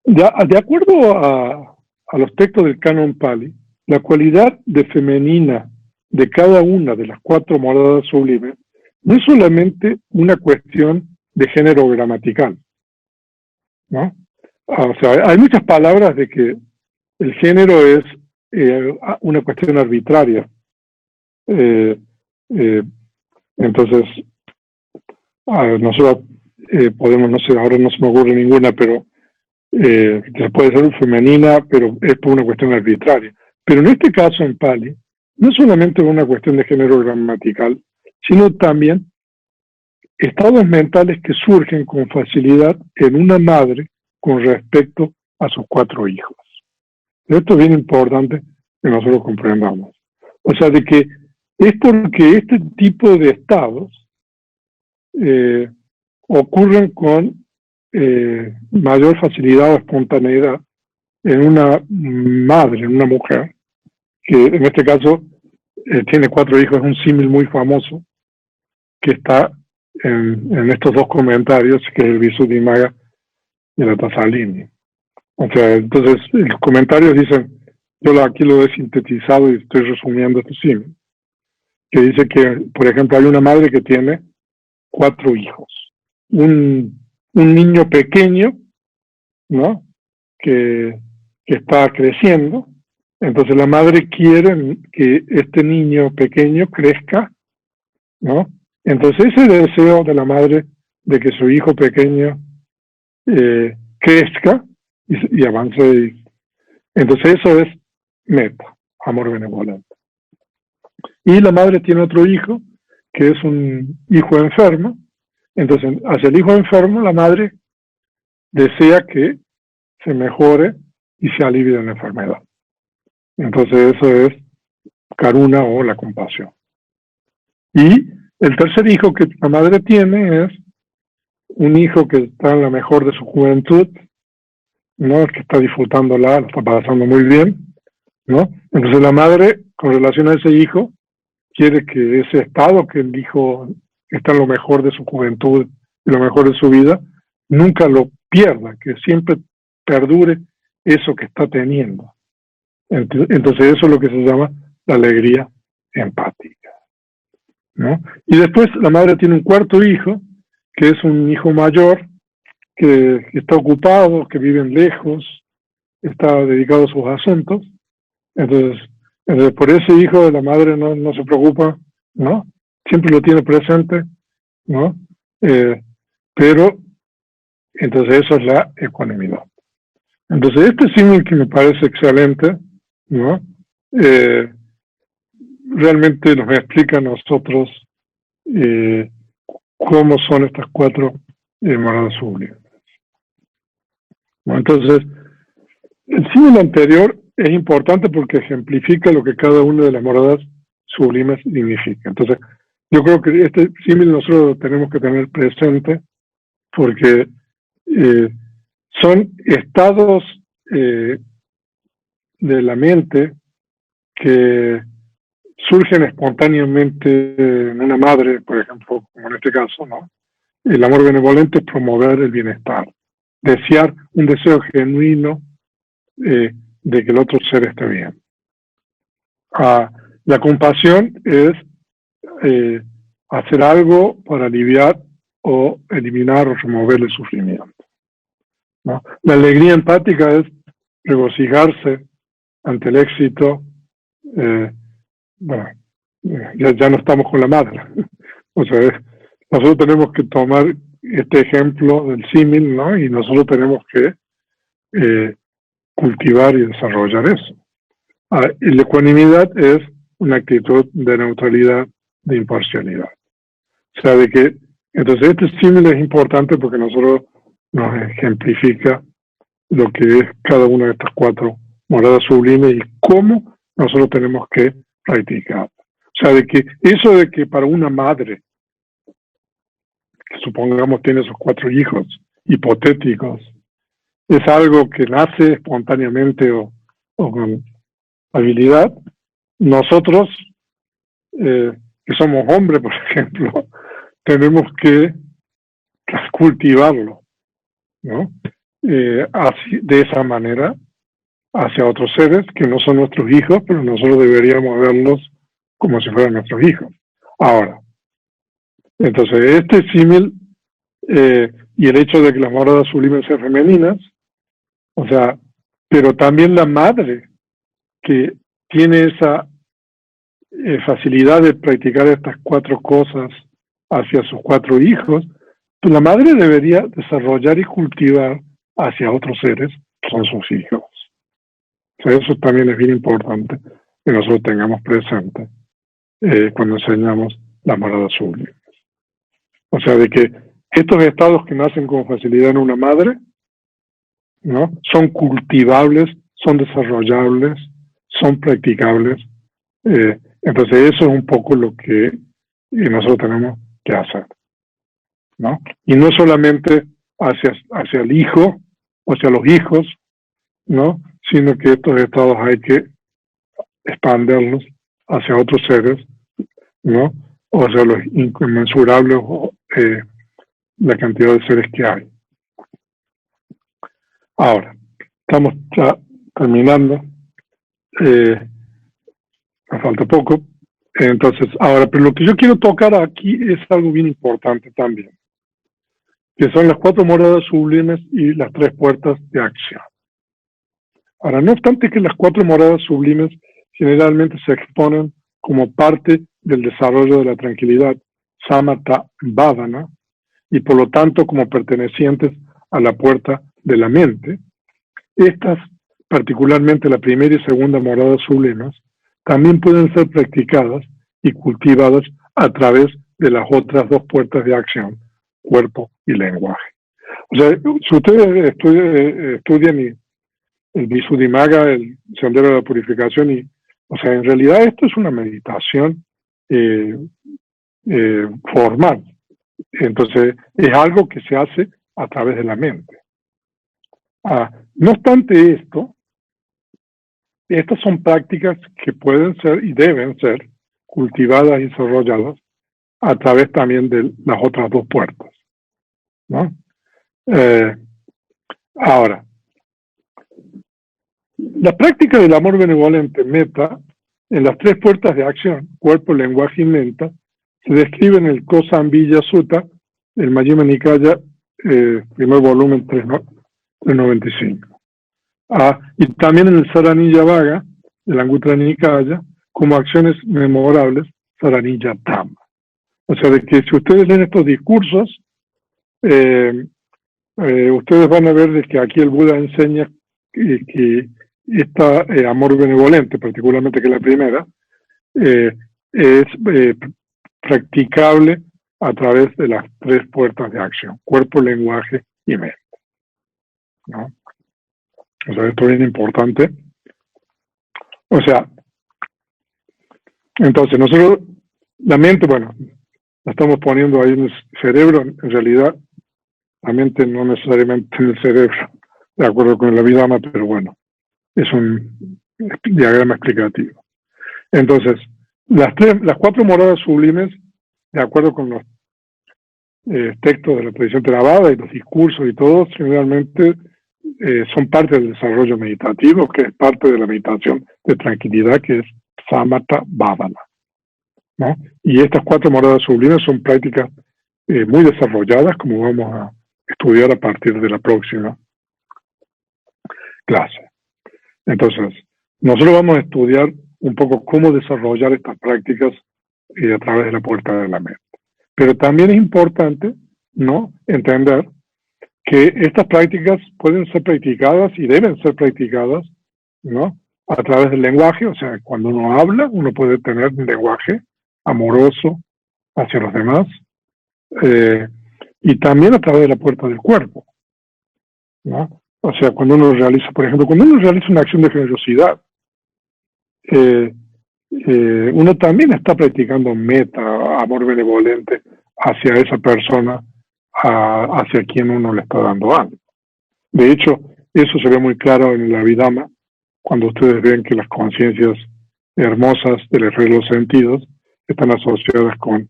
ya, de acuerdo a los textos del canon Pali, la cualidad de femenina de cada una de las 4 moradas sublimes no es solamente una cuestión de género gramatical, ¿no? O sea, hay muchas palabras de que el género es una cuestión arbitraria. Entonces, nosotros podemos, no sé, ahora no se me ocurre ninguna, pero puede ser femenina, pero es por una cuestión arbitraria. Pero en este caso, en Pali, no es solamente una cuestión de género gramatical, sino también estados mentales que surgen con facilidad en una madre con respecto a sus 4 hijos. Esto es bien importante que nosotros comprendamos. O sea, de que es porque este tipo de estados ocurren con mayor facilidad o espontaneidad en una madre, en una mujer, que en este caso tiene 4 hijos, es un símil muy famoso que está en estos 2 comentarios, que es el Visuddhimagga y la Tasalini. O sea, entonces los comentarios dicen, yo aquí lo he sintetizado y estoy resumiendo este símil, que dice que, por ejemplo, hay una madre que tiene 4 hijos. Un niño pequeño, ¿no? Que está creciendo. Entonces la madre quiere que este niño pequeño crezca, ¿no? Entonces ese deseo de la madre de que su hijo pequeño crezca y avance. Entonces eso es meta, amor benevolente. Y la madre tiene otro hijo, que es un hijo enfermo. Entonces, hacia el hijo enfermo, la madre desea que se mejore y se alivie de la enfermedad. Entonces, eso es karuna o la compasión. Y el tercer hijo que la madre tiene es un hijo que está en la mejor de su juventud, ¿no? Que está disfrutándola, lo está pasando muy bien, ¿no? Entonces, la madre, con relación a ese hijo, quiere que ese estado que el hijo está en lo mejor de su juventud y lo mejor de su vida, nunca lo pierda, que siempre perdure eso que está teniendo. Entonces eso es lo que se llama la alegría empática, ¿no? Y después la madre tiene un cuarto hijo, que es un hijo mayor, que está ocupado, que vive lejos, está dedicado a sus asuntos. Entonces por ese hijo de la madre no se preocupa, ¿no? Siempre lo tiene presente, ¿no? Pero entonces eso es la ecuanimidad. Entonces este símil que me parece excelente, ¿no? Realmente nos explica a nosotros cómo son estas 4 moradas sublimes. Bueno, entonces, el símil anterior es importante porque ejemplifica lo que cada una de las moradas sublimes significa. Entonces, yo creo que este símil nosotros lo tenemos que tener presente porque son estados de la mente que surgen espontáneamente en una madre, por ejemplo, como en este caso, ¿no? El amor benevolente es promover el bienestar, desear un deseo genuino de que el otro ser esté bien. La La compasión es hacer algo para aliviar o eliminar o remover el sufrimiento, ¿no? La alegría empática es regocijarse ante el éxito. Bueno, ya no estamos con la madre. O sea, nosotros tenemos que tomar este ejemplo del símil, ¿no? Y nosotros tenemos que cultivar y desarrollar eso. Y la ecuanimidad es una actitud de neutralidad, de imparcialidad. O sea, de que, entonces este símil es importante porque nosotros nos ejemplifica lo que es cada una de estas 4 moradas sublimes y cómo nosotros tenemos que practicar. O sea, de que eso de que para una madre, que supongamos tiene esos 4 hijos hipotéticos, es algo que nace espontáneamente o con habilidad, nosotros, que somos hombres, por ejemplo, tenemos que cultivarlo, ¿no? Así, de esa manera, hacia otros seres que no son nuestros hijos, pero nosotros deberíamos verlos como si fueran nuestros hijos. Ahora, entonces, este símil y el hecho de que las moradas sublimes sean femeninas, o sea, pero también la madre que tiene esa facilidad de practicar estas 4 cosas hacia sus 4 hijos, pues la madre debería desarrollar y cultivar hacia otros seres que son sus hijos. O sea, eso también es bien importante que nosotros tengamos presente cuando enseñamos las moradas sublimes. O sea, de que estos estados que nacen con facilidad en una madre, ¿no?, son cultivables, son desarrollables, son practicables. Entonces eso es un poco lo que nosotros tenemos que hacer, ¿no? Y no solamente hacia el hijo o hacia los hijos, ¿no?, sino que estos estados hay que expandirlos hacia otros seres, ¿no?, o sea, los inconmensurables, la cantidad de seres que hay. Ahora, estamos ya terminando, me falta poco. Entonces, ahora, pero lo que yo quiero tocar aquí es algo bien importante también, que son las 4 moradas sublimes y las 3 puertas de acción. Ahora, no obstante que las 4 moradas sublimes generalmente se exponen como parte del desarrollo de la tranquilidad, samatha vadana, y por lo tanto como pertenecientes a la puerta de la mente, estas, particularmente la primera y segunda morada sublimes, también pueden ser practicadas y cultivadas a través de las otras 2 puertas de acción, cuerpo y lenguaje. O sea, si ustedes estudian el Visuddhimagga, el Sendero de la Purificación, o sea, en realidad esto es una meditación formal. Entonces, es algo que se hace a través de la mente. No obstante esto, estas son prácticas que pueden ser y deben ser cultivadas y desarrolladas a través también de las otras 2 puertas, ¿no? Ahora, la práctica del amor benevolente metta en las 3 puertas de acción, cuerpo, lenguaje y mente, se describe en el Kosambhya Sutta, el Majjhima Nikaya, primer volumen 395. Y también en el Saraniyavagga, el Anguttara Nikaya, como acciones memorables, Saraniya Dhamma. O sea, de que si ustedes leen estos discursos, ustedes van a ver de que aquí el Buda enseña que este amor benevolente, particularmente que es la primera, es practicable a través de las 3 puertas de acción, cuerpo, lenguaje y mente, ¿no? O sea, esto es bien importante. O sea, entonces nosotros, la mente, bueno, la estamos poniendo ahí en el cerebro, en realidad, la mente no necesariamente en el cerebro, de acuerdo con el Abhidhamma, pero bueno, es un diagrama explicativo. Entonces, las 4 moradas sublimes, de acuerdo con los textos de la tradición Theravada y los discursos y todo, generalmente son parte del desarrollo meditativo, que es parte de la meditación de tranquilidad, que es samatha, bhavana, ¿no? Y estas 4 moradas sublimes son prácticas muy desarrolladas, como vamos a estudiar a partir de la próxima clase. Entonces, nosotros vamos a estudiar un poco cómo desarrollar estas prácticas a través de la puerta de la mente. Pero también es importante, ¿no?, entender que estas prácticas pueden ser practicadas y deben ser practicadas, ¿no?, a través del lenguaje. O sea, cuando uno habla, uno puede tener un lenguaje amoroso hacia los demás, y también a través de la puerta del cuerpo, ¿no? O sea, cuando uno realiza, por ejemplo, cuando uno realiza una acción de generosidad, uno también está practicando meta, amor benevolente hacia esa persona, hacia quien uno le está dando algo. De hecho, eso se ve muy claro en la Abhidhamma, cuando ustedes ven que las conciencias hermosas de la esfera de los sentidos están asociadas con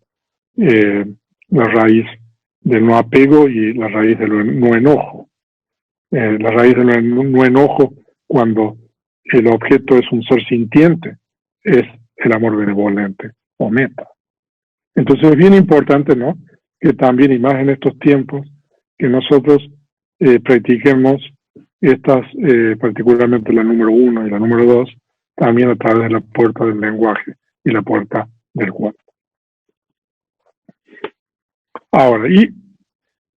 la raíz del no apego y la raíz del no enojo. La raíz del no enojo, cuando el objeto es un ser sintiente, es el amor benevolente o meta. Entonces es bien importante, ¿no?, que también, y más en estos tiempos, que nosotros practiquemos estas, particularmente la número 1 y la número 2, también a través de la puerta del lenguaje y la puerta del cuerpo. Ahora, y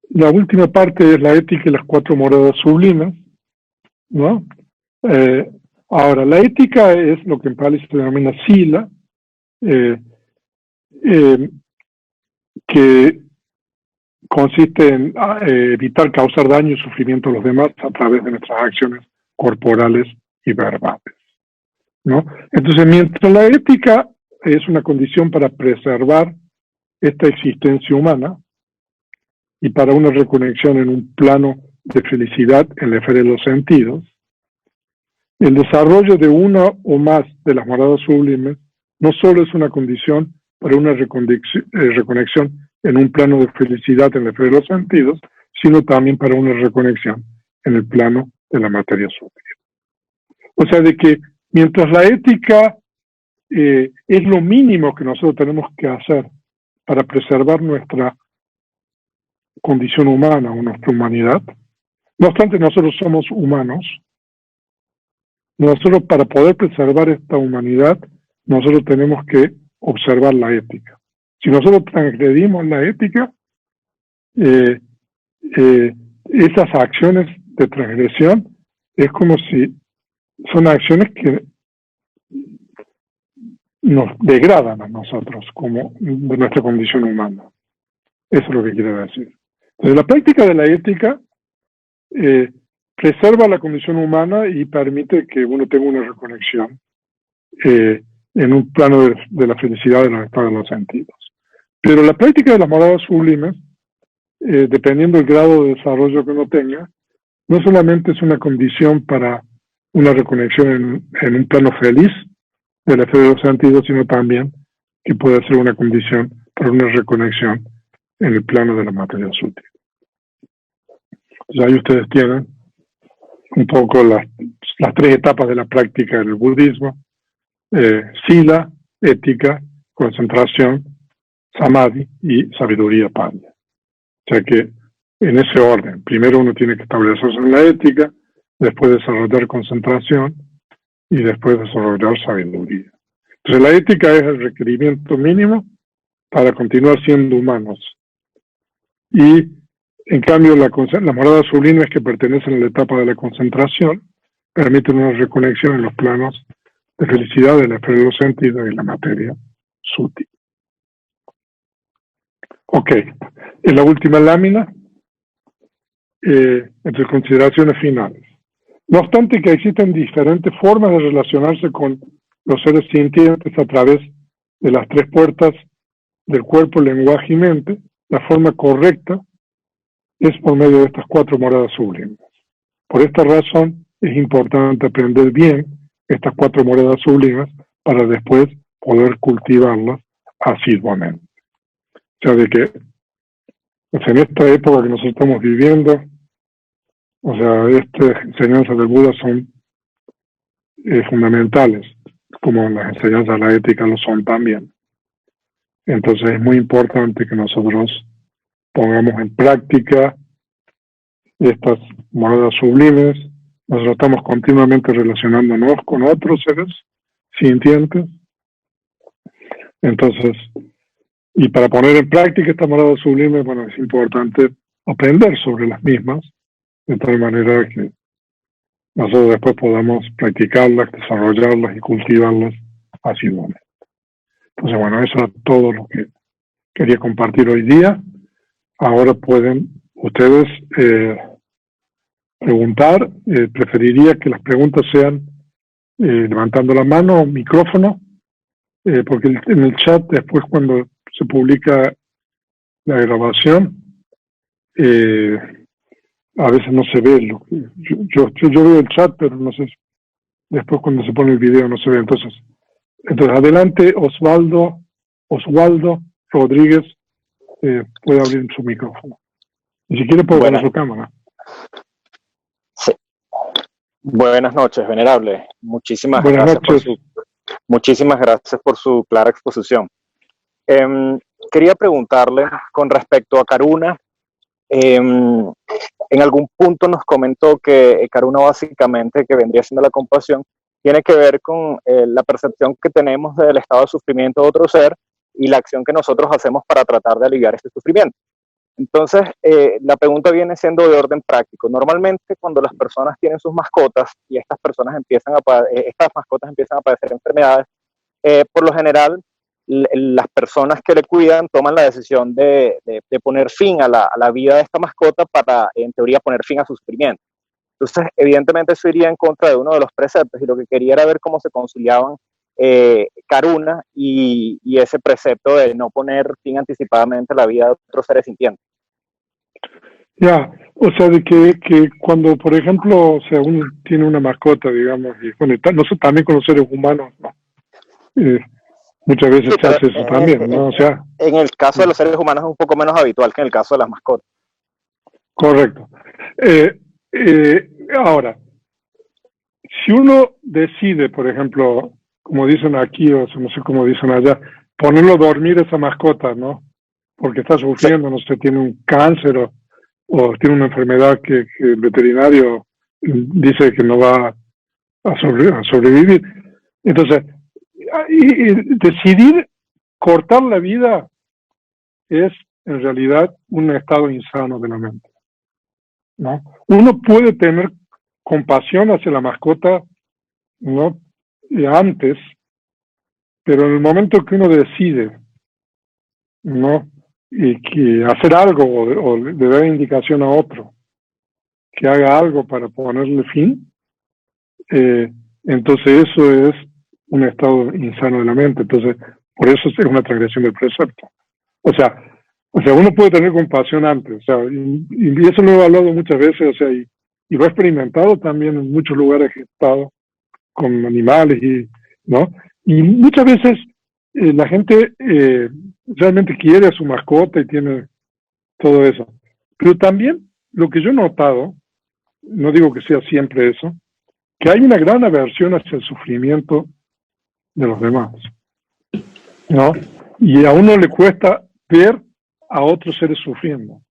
la última parte es la ética y las 4 moradas sublimes, ¿no? Ahora, la ética es lo que en Pali se denomina sila, que consiste en evitar causar daño y sufrimiento a los demás a través de nuestras acciones corporales y verbales, ¿no? Entonces, mientras la ética es una condición para preservar esta existencia humana y para una reconexión en un plano de felicidad en la esfera de los sentidos, el desarrollo de una o más de las moradas sublimes no solo es una condición para una reconexión en un plano de felicidad en la esfera de los sentidos, sino también para una reconexión en el plano de la materia sutil. O sea, de que mientras la ética es lo mínimo que nosotros tenemos que hacer para preservar nuestra condición humana o nuestra humanidad, no obstante nosotros somos humanos, nosotros para poder preservar esta humanidad, nosotros tenemos que observar la ética. Si nosotros transgredimos la ética, esas acciones de transgresión es como si son acciones que nos degradan a nosotros como de nuestra condición humana. Eso es lo que quiere decir. Entonces, la práctica de la ética preserva la condición humana y permite que uno tenga una reconexión en un plano de la felicidad de los estados de los sentidos. Pero la práctica de las moradas sublimes, dependiendo del grado de desarrollo que uno tenga, no solamente es una condición para una reconexión en un plano feliz de la esfera de los sentidos, sino también que puede ser una condición para una reconexión en el plano de la materia sutil. Entonces ahí ustedes tienen un poco las 3 etapas de la práctica del budismo: sila, ética, concentración, samadhi y sabiduría panya. O sea que en ese orden, primero uno tiene que establecerse en la ética, después desarrollar concentración y después desarrollar sabiduría. Entonces la ética es el requerimiento mínimo para continuar siendo humanos. Y en cambio las moradas sublimes, que pertenecen a la etapa de la concentración, permiten una reconexión en los planos de felicidad de la esfera de los sentidos y la materia sutil. Ok, en la última lámina, entre consideraciones finales. No obstante que existen diferentes formas de relacionarse con los seres sintientes a través de las 3 puertas del cuerpo, lenguaje y mente, la forma correcta es por medio de estas 4 moradas sublimes. Por esta razón es importante aprender bien estas 4 moradas sublimes para después poder cultivarlas asiduamente. O sea, de que pues en esta época que nosotros estamos viviendo, o sea, estas enseñanzas del Buda son fundamentales como las enseñanzas de la ética lo son también. Entonces es muy importante que nosotros pongamos en práctica estas moradas sublimes. Nosotros estamos continuamente relacionándonos con otros seres sintientes. Entonces, y para poner en práctica esta morada sublime, bueno, es importante aprender sobre las mismas, de tal manera que nosotros después podamos practicarlas, desarrollarlas y cultivarlas asiduamente. Entonces, bueno, eso es todo lo que quería compartir hoy día. Ahora pueden ustedes preguntar. Preferiría que las preguntas sean levantando la mano o micrófono, porque en el chat después cuando se publica la grabación, a veces no se ve lo que yo veo el chat, pero no sé, después cuando se pone el video no se ve. Entonces adelante, Osvaldo Rodríguez, puede abrir su micrófono. Y si quiere puede poner su cámara.
Sí. Buenas noches, venerable. Muchísimas gracias por su clara exposición. Quería preguntarle con respecto a Karuna. En algún punto nos comentó que Karuna básicamente, que vendría siendo la compasión, tiene que ver con la percepción que tenemos del estado de sufrimiento de otro ser y la acción que nosotros hacemos para tratar de aliviar este sufrimiento. Entonces, la pregunta viene siendo de orden práctico. Normalmente, cuando las personas tienen sus mascotas y estas mascotas empiezan a padecer enfermedades, por lo general, las personas que le cuidan toman la decisión de poner fin a la vida de esta mascota para, en teoría, poner fin a su sufrimiento. Entonces, evidentemente, eso iría en contra de uno de los preceptos, y lo que quería era ver cómo se conciliaban Karuna y ese precepto de no poner fin anticipadamente a la vida de otros seres sintientes.
Ya, o sea, de que cuando, por ejemplo, o sea, uno tiene una mascota, digamos, y bueno, nosotros también con los seres humanos, ¿no? Muchas veces se hace eso también, ¿no? O sea,
en el caso de los seres humanos es un poco menos habitual que en el caso de las mascotas.
Correcto. Ahora, si uno decide, por ejemplo, como dicen aquí, o no sé cómo dicen allá, ponerlo a dormir esa mascota, ¿no? Porque está sufriendo, no sé, tiene un cáncer o tiene una enfermedad que el veterinario dice que no va a sobrevivir. Entonces, y decidir cortar la vida es en realidad un estado insano de la mente, ¿no? Uno puede tener compasión hacia la mascota, ¿no? Antes, pero en el momento que uno decide, ¿no? Y que hacer algo o le dar indicación a otro que haga algo para ponerle fin, entonces eso es un estado insano de la mente. Entonces, por eso es una transgresión del precepto. O sea, uno puede tener compasión antes, o sea, y eso lo he evaluado muchas veces, o sea, y lo he experimentado también en muchos lugares que he estado con animales, ¿no? Y muchas veces la gente realmente quiere a su mascota y tiene todo eso. Pero también lo que yo he notado, no digo que sea siempre eso, que hay una gran aversión hacia el sufrimiento de los demás, ¿no? Y a uno le cuesta ver a otros seres sufriendo,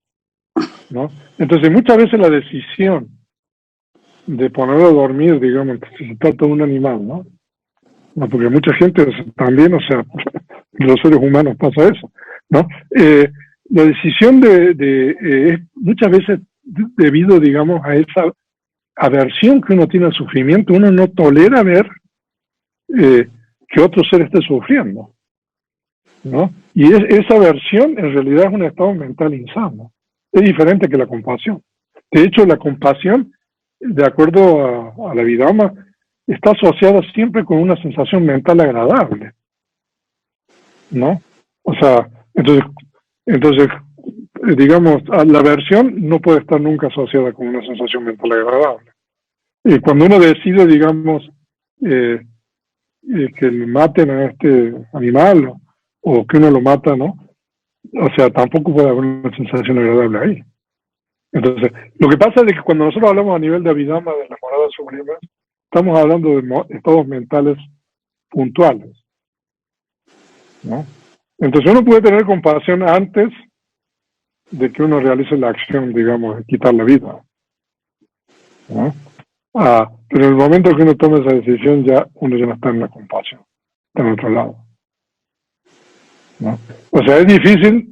¿no? Entonces muchas veces la decisión de ponerlo a dormir, digamos, si se trata de un animal, ¿no? No, porque mucha gente también, o sea, los seres humanos pasa eso, ¿no? La decisión es muchas veces debido, digamos, a esa aversión que uno tiene al sufrimiento. Uno no tolera ver que otro ser esté sufriendo, ¿no? Y esa aversión en realidad es un estado mental insano. Es diferente que la compasión. De hecho, la compasión, de acuerdo a la Vidama, está asociada siempre con una sensación mental agradable, ¿no? O sea, entonces digamos, la aversión no puede estar nunca asociada con una sensación mental agradable. Y cuando uno decide, digamos, que le maten a este animal o que uno lo mata, ¿no? O sea, tampoco puede haber una sensación agradable ahí. Entonces, lo que pasa es que cuando nosotros hablamos a nivel de Abhidhamma, de las moradas sublimes, estamos hablando de estados mentales puntuales, ¿no? Entonces uno puede tener compasión antes de que uno realice la acción, digamos, de quitar la vida, ¿no? Pero en el momento que uno toma esa decisión, ya uno ya no está en la compasión, está en otro lado, ¿no? O sea, es difícil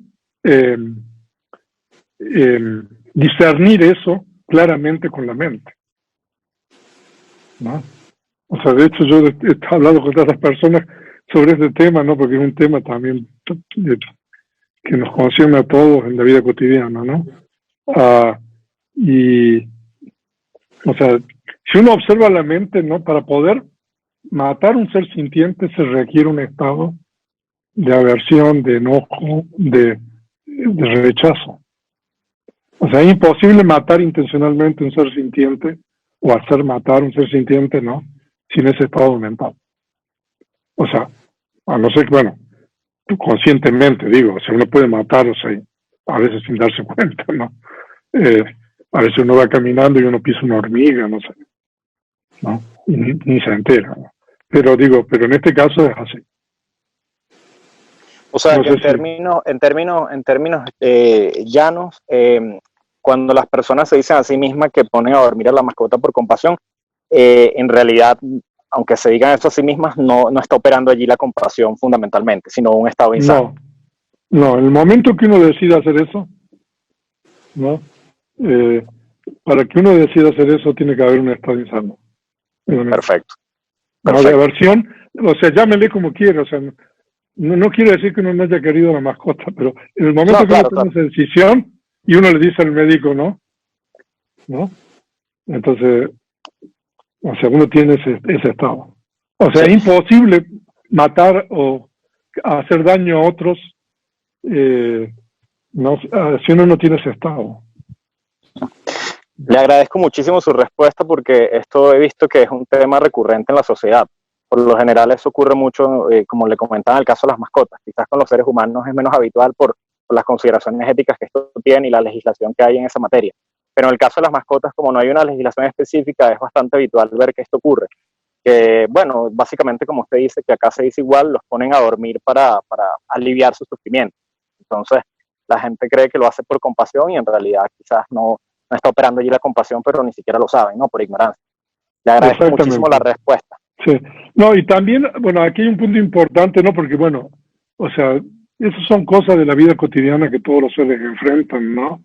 discernir eso claramente con la mente, ¿no? O sea, de hecho yo he hablado con otras personas sobre este tema, ¿no? Porque es un tema también que nos concierne a todos en la vida cotidiana, ¿no? Y, o sea, si uno observa la mente, ¿no? Para poder matar un ser sintiente se requiere un estado de aversión, de enojo, de rechazo. O sea, es imposible matar intencionalmente un ser sintiente o hacer matar un ser sintiente, ¿no? Sin ese estado mental. O sea, a no ser que, bueno, conscientemente, digo, o sea, uno puede matar, o sea, a veces sin darse cuenta, ¿no? A veces uno va caminando y uno pisa una hormiga, no sé, ¿no? Y ni se entera, ¿no? Pero digo, pero en este caso es así.
O sea,
No
que
sé
en términos llanos, cuando las personas se dicen a sí mismas que ponen a dormir a la mascota por compasión, en realidad, aunque se digan eso a sí mismas, no está operando allí la compasión fundamentalmente, sino un estado insano.
No, en el momento que uno decida hacer eso, ¿no? Para que uno decida hacer eso tiene que haber un estado insano.
Perfecto.
No de aversión, o sea, llámele como quiera, o sea, no quiere decir que uno no haya querido la mascota, pero en el momento que uno toma esa decisión y uno le dice al médico no, entonces, o sea, uno tiene ese estado. O sea, es imposible matar o hacer daño a otros si uno no tiene ese estado.
Le agradezco muchísimo su respuesta porque esto he visto que es un tema recurrente en la sociedad. Por lo general eso ocurre mucho, como le comentaba en el caso de las mascotas. Quizás con los seres humanos es menos habitual por las consideraciones éticas que esto tiene y la legislación que hay en esa materia. Pero en el caso de las mascotas, como no hay una legislación específica, es bastante habitual ver que esto ocurre. Que, bueno, básicamente como usted dice, que acá se dice igual, los ponen a dormir para aliviar su sufrimiento. Entonces, la gente cree que lo hace por compasión y en realidad quizás no está operando allí la compasión, pero ni siquiera lo saben, ¿no? Por ignorancia. Le agradezco muchísimo la respuesta.
Sí. No, y también, bueno, aquí hay un punto importante, ¿no? Porque, bueno, o sea, esas son cosas de la vida cotidiana que todos los seres enfrentan, ¿no?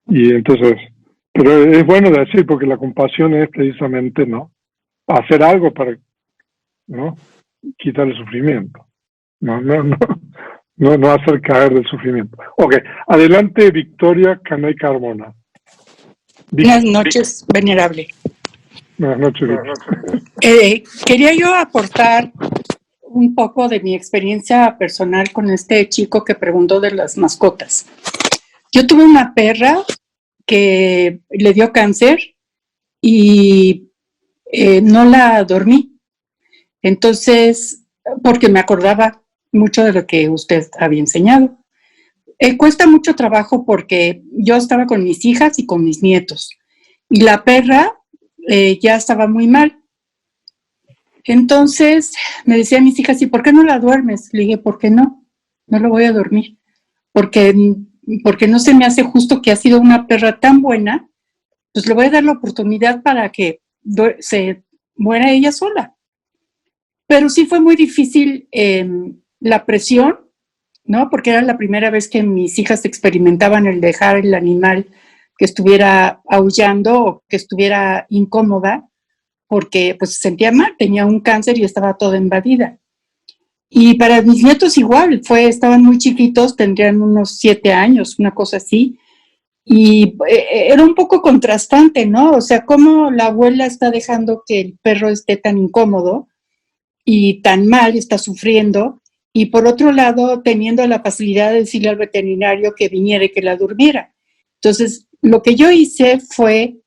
Y entonces, pero es bueno decir, porque la compasión es precisamente, ¿no? Hacer algo para, ¿no? Quitar el sufrimiento. No hacer caer del sufrimiento. Ok, adelante, Victoria Canay Carmona.
Buenas noches, venerable.
Buenas noches.
Quería yo aportar un poco de mi experiencia personal con este chico que preguntó de las mascotas. Yo tuve una perra que le dio cáncer y no la dormí. Entonces, porque me acordaba mucho de lo que usted había enseñado. Cuesta mucho trabajo porque yo estaba con mis hijas y con mis nietos y la perra ya estaba muy mal. Entonces me decían mis hijas, ¿y por qué no la duermes? Le dije, ¿por qué no? No la voy a dormir. Porque no se me hace justo que ha sido una perra tan buena, pues le voy a dar la oportunidad para que se muera ella sola. Pero sí fue muy difícil la presión, ¿no? Porque era la primera vez que mis hijas experimentaban el dejar el animal que estuviera aullando o que estuviera incómoda, porque pues se sentía mal, tenía un cáncer y estaba toda invadida. Y para mis nietos igual, estaban muy chiquitos, tendrían unos 7 años, una cosa así, y era un poco contrastante, ¿no? O sea, cómo la abuela está dejando que el perro esté tan incómodo y tan mal, está sufriendo, y por otro lado, teniendo la facilidad de decirle al veterinario que viniera y que la durmiera. Entonces, lo que yo hice fue,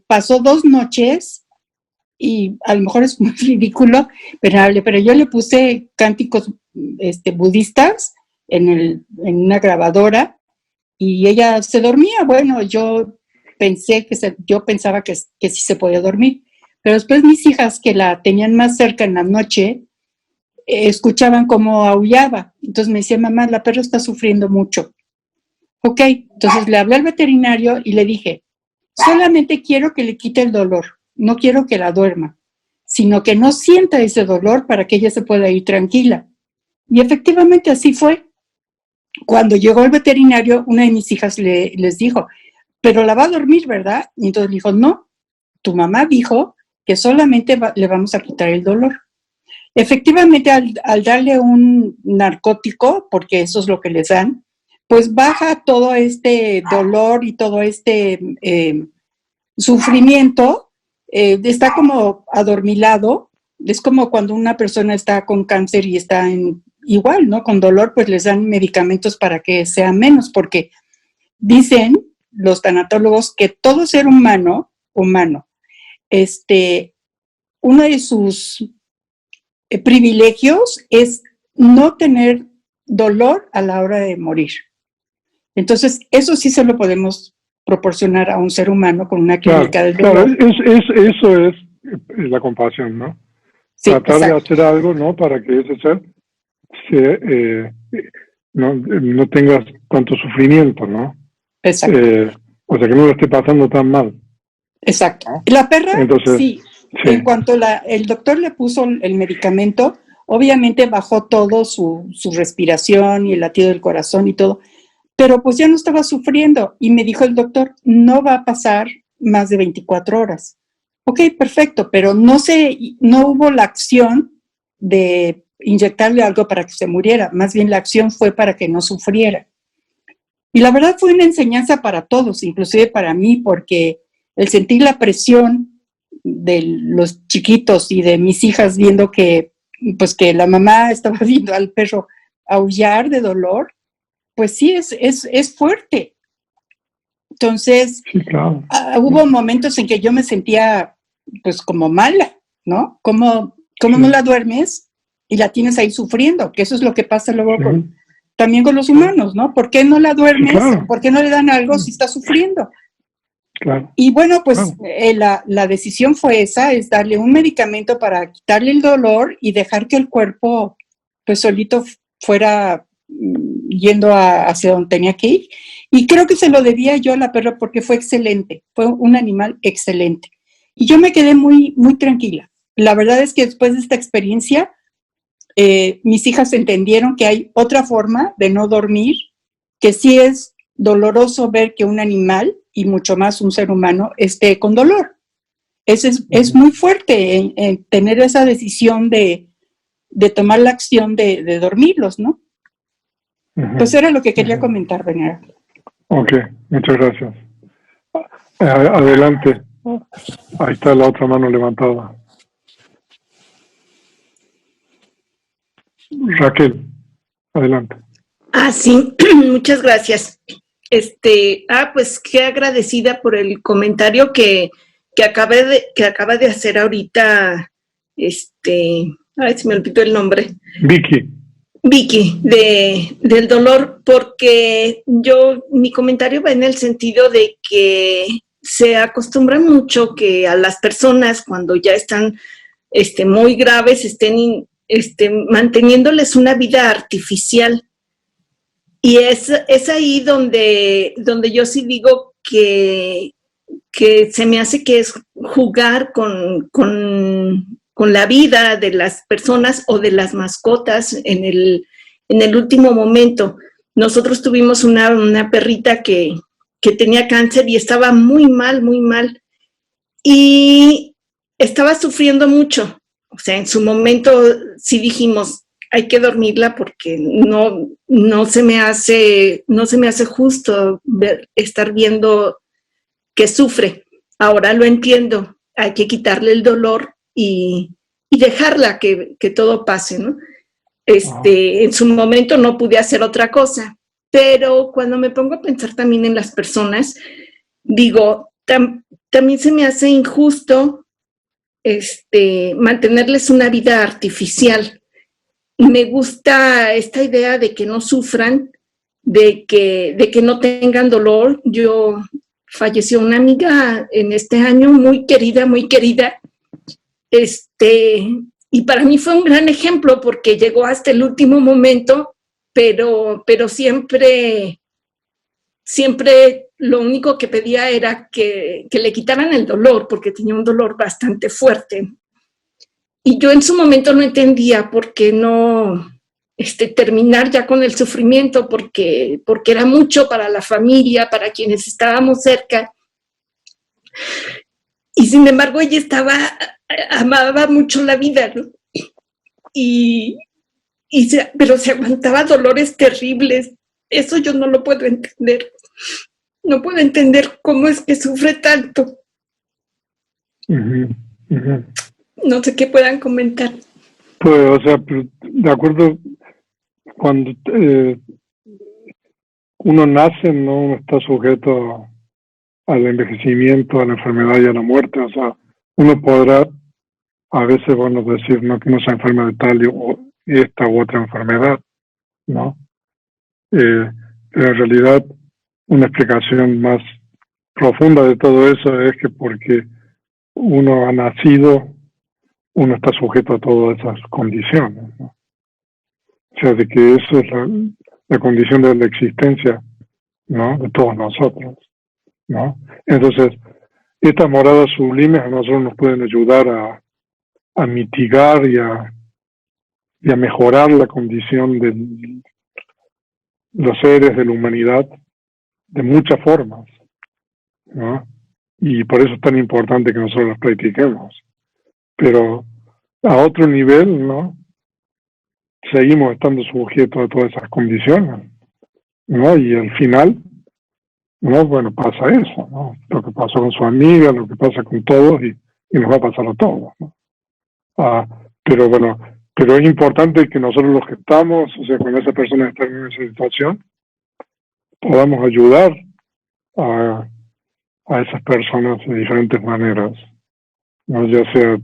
pasó 2 noches, y a lo mejor es muy ridículo, pero yo le puse cánticos budistas en una grabadora y ella se dormía. Bueno, yo pensaba que sí se podía dormir, Pero después mis hijas, que la tenían más cerca en la noche, escuchaban cómo aullaba. Entonces me decía, mamá, la perra está sufriendo mucho. Ok, entonces le hablé al veterinario y le dije, solamente quiero que le quite el dolor, no quiero que la duerma, sino que no sienta ese dolor para que ella se pueda ir tranquila. Y efectivamente así fue. Cuando llegó el veterinario, una de mis hijas les dijo, pero la va a dormir, ¿verdad? Y entonces le dijo, no, tu mamá dijo que solamente le vamos a quitar el dolor. Efectivamente, al darle un narcótico, porque eso es lo que les dan, pues baja todo este dolor y todo este sufrimiento, está como adormilado. Es como cuando una persona está con cáncer y está igual, ¿no? Con dolor, pues les dan medicamentos para que sea menos, porque dicen los tanatólogos que todo ser humano, uno de sus privilegios es no tener dolor a la hora de morir. Entonces, eso sí se lo podemos proporcionar a un ser humano con una clínica del dolor.
Claro, eso es la compasión, ¿no?
Sí,
tratar
exacto.
de hacer algo, ¿no? Para que ese ser no tenga tanto sufrimiento, ¿no?
Exacto.
O sea, que no lo esté pasando tan mal.
Exacto. La perra,
Entonces,
sí. En cuanto el doctor le puso el medicamento, obviamente bajó todo su respiración y el latido del corazón y todo, pero pues ya no estaba sufriendo. Y me dijo el doctor, no va a pasar más de 24 horas. Ok, perfecto, pero no hubo la acción de inyectarle algo para que se muriera, más bien la acción fue para que no sufriera. Y la verdad fue una enseñanza para todos, inclusive para mí, porque el sentir la presión de los chiquitos y de mis hijas viendo que la mamá estaba viendo al perro aullar de dolor, pues sí, es fuerte. Entonces,
sí, claro.
Hubo momentos en que yo me sentía pues como mala, ¿no? ¿Cómo no la duermes y la tienes ahí sufriendo? Que eso es lo que pasa luego también con los humanos, ¿no? ¿Por qué no la duermes? Sí, claro. ¿Por qué no le dan algo si está sufriendo?
Claro.
Y bueno, pues la decisión fue esa, es darle un medicamento para quitarle el dolor y dejar que el cuerpo pues solito fuera yendo hacia donde tenía que ir. Y creo que se lo debía yo a la perra porque fue excelente, fue un animal excelente. Y yo me quedé muy, muy tranquila. La verdad es que después de esta experiencia, mis hijas entendieron que hay otra forma de no dormir, que sí es doloroso ver que un animal, y mucho más un ser humano, esté con dolor. Es muy fuerte en tener esa decisión de tomar la acción de dormirlos, ¿no? Pues era lo que quería comentar, Venera.
Ok, muchas gracias. Adelante. Ahí está la otra mano levantada. Raquel, adelante.
Sí, muchas gracias. Pues qué agradecida por el comentario que acaba de hacer ahorita, se me olvidó el nombre. Vicky, del dolor, porque mi comentario va en el sentido de que se acostumbra mucho que a las personas cuando ya están muy graves estén manteniéndoles una vida artificial. Y es ahí donde yo sí digo que se me hace que es jugar con la vida de las personas o de las mascotas en el último momento. Nosotros tuvimos una perrita que tenía cáncer y estaba muy mal, y estaba sufriendo mucho. O sea, en su momento sí dijimos, hay que dormirla porque no se me hace justo estar viendo que sufre. Ahora lo entiendo, hay que quitarle el dolor y dejarla que todo pase, ¿no? En su momento no pude hacer otra cosa, pero cuando me pongo a pensar también en las personas, digo, también se me hace injusto mantenerles una vida artificial. Me gusta esta idea de que no sufran, de que no tengan dolor. Falleció una amiga en este año muy querida, Y para mí fue un gran ejemplo porque llegó hasta el último momento, pero siempre lo único que pedía era que le quitaran el dolor, porque tenía un dolor bastante fuerte. Y yo en su momento no entendía por qué no terminar ya con el sufrimiento, porque era mucho para la familia, para quienes estábamos cerca. Y sin embargo ella amaba mucho la vida, ¿no? Pero se aguantaba dolores terribles. Eso yo no lo puedo entender. No puedo entender cómo es que sufre tanto. No sé qué puedan comentar.
Pues, o sea, de acuerdo, cuando uno nace, ¿no? Uno está sujeto al envejecimiento, a la enfermedad y a la muerte. O sea, uno podrá a veces, bueno, decir, no, que no se enferma de tal o esta u otra enfermedad, ¿no? Pero en realidad, una explicación más profunda de todo eso es que porque uno ha nacido, uno está sujeto a todas esas condiciones, ¿no? O sea, de que eso es la condición de la existencia, ¿no? De todos nosotros, ¿no? Entonces, estas moradas sublimes a nosotros nos pueden ayudar a mitigar y a mejorar la condición de los seres de la humanidad de muchas formas, ¿no? Y por eso es tan importante que nosotros las practiquemos. Pero a otro nivel, ¿no? Seguimos estando sujetos a todas esas condiciones, ¿no? Y al final, ¿no? Bueno, pasa eso, ¿no? Lo que pasó con su amiga, lo que pasa con todos y nos va a pasar a todos, ¿no? Pero bueno, pero es importante que nosotros los que estamos, o sea, cuando esa persona está en esa situación, podamos ayudar a esas personas de diferentes maneras, ¿no? Ya sea,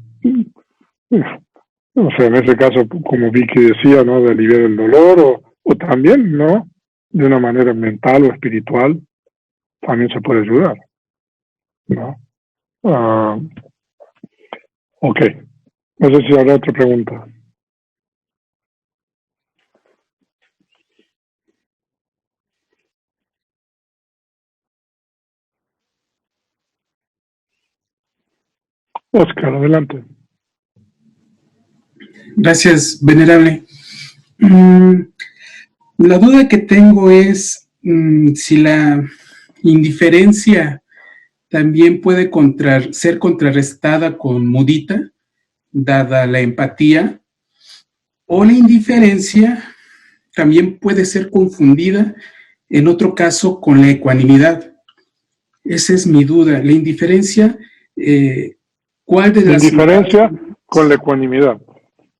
o sea, en ese caso, como Vicky decía, ¿no? De aliviar el dolor o también, ¿no? De una manera mental o espiritual, también se puede ayudar, ¿no? Ok. No sé si habrá otra pregunta. Oscar, adelante.
Gracias, venerable. La duda que tengo es si la indiferencia también puede ser contrarrestada con mudita, dada la empatía, o la indiferencia también puede ser confundida, en otro caso, con la ecuanimidad. Esa es mi duda. La indiferencia, ¿cuál de las...
Indiferencia con la ecuanimidad.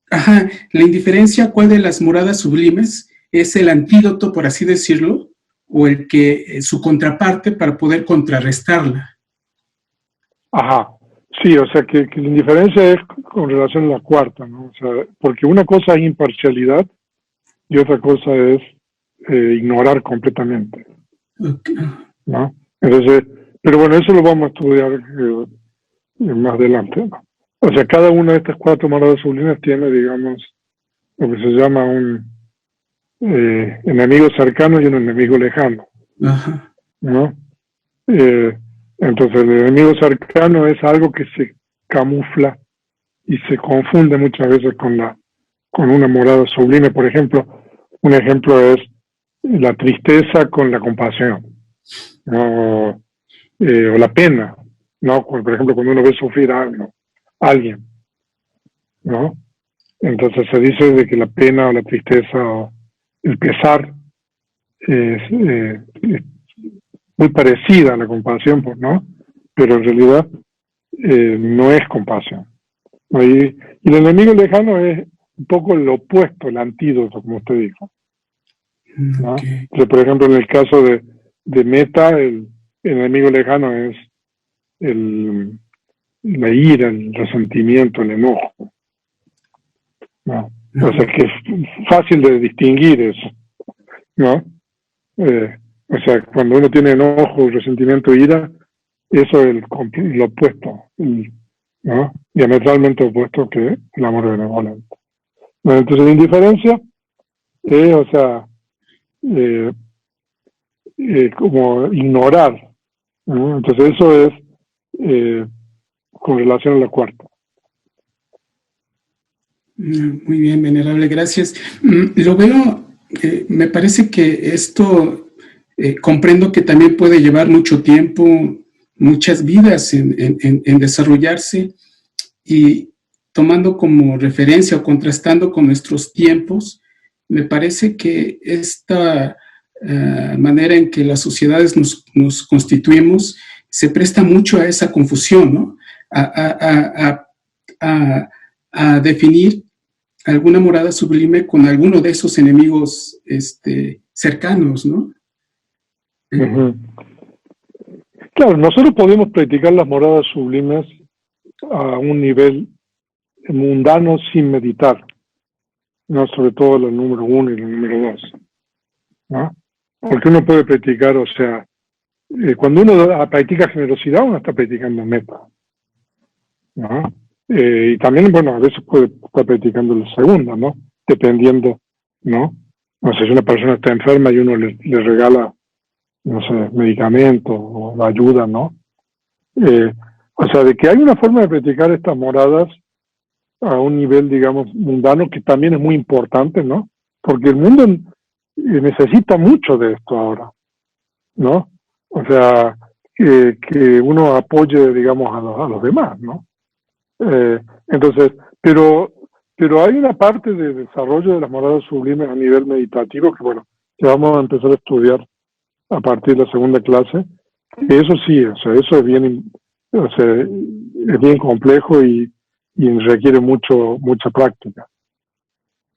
Ajá, la indiferencia, ¿cuál de las moradas sublimes es el antídoto, por así decirlo, o el que su contraparte para poder contrarrestarla?
Ajá, sí, o sea que la indiferencia es con relación a la cuarta, ¿no? O sea, porque una cosa es imparcialidad y otra cosa es ignorar completamente,
Okay.
¿no? Entonces, pero bueno, eso lo vamos a estudiar más adelante, ¿no? O sea, cada una de estas cuatro moradas sublimes tiene, digamos, lo que se llama un enemigo cercano y un enemigo lejano,
Ajá.
¿no? Entonces el enemigo cercano es algo que se camufla y se confunde muchas veces con una morada sublime. Por ejemplo, un ejemplo es la tristeza con la compasión, ¿no? O la pena, ¿no? Por ejemplo, cuando uno ve sufrir a alguien, ¿no? Entonces se dice de que la pena o la tristeza o el pesar es muy parecida a la compasión, pues, ¿no? Pero en realidad no es compasión, ¿no? Y el enemigo lejano es un poco lo opuesto, el antídoto, como usted dijo, ¿no?
Okay.
Entonces, por ejemplo, en el caso de Meta, el enemigo lejano es la ira, el resentimiento, el enojo, ¿no? O sea que es fácil de distinguir eso, ¿no? O sea, cuando uno tiene enojo, resentimiento, ira, eso es lo opuesto. ¿no? Diametralmente opuesto que el amor benevolente. Bueno, entonces la indiferencia es, o sea, como ignorar, ¿no? Entonces eso es con relación a la cuarta.
Muy bien, venerable, gracias. Lo veo, me parece que esto comprendo que también puede llevar mucho tiempo, muchas vidas en desarrollarse, y tomando como referencia o contrastando con nuestros tiempos, me parece que esta manera en que las sociedades nos constituimos se presta mucho a esa confusión, ¿no? A definir alguna morada sublime con alguno de esos enemigos cercanos, ¿no?
Uh-huh. Claro, nosotros podemos practicar las moradas sublimes a un nivel mundano sin meditar, no sobre todo el número 1 y el número 2, ¿no? Porque uno puede practicar, o sea, cuando uno practica generosidad, uno está practicando meta, ¿no? Y también, bueno, a veces puede estar practicando la segunda, ¿no? Dependiendo, ¿no? No sé, si una persona está enferma y uno le regala, no sé, medicamentos o ayuda, ¿no? O sea, de que hay una forma de practicar estas moradas a un nivel, digamos, mundano, que también es muy importante, ¿no? Porque el mundo necesita mucho de esto ahora, ¿no? O sea, que uno apoye, digamos, a los demás, ¿no? Entonces, pero hay una parte de desarrollo de las moradas sublimes a nivel meditativo que, bueno, que vamos a empezar a estudiar a partir de la segunda clase. Eso sí, o sea, eso es bien, o sea, es bien complejo y requiere mucha práctica,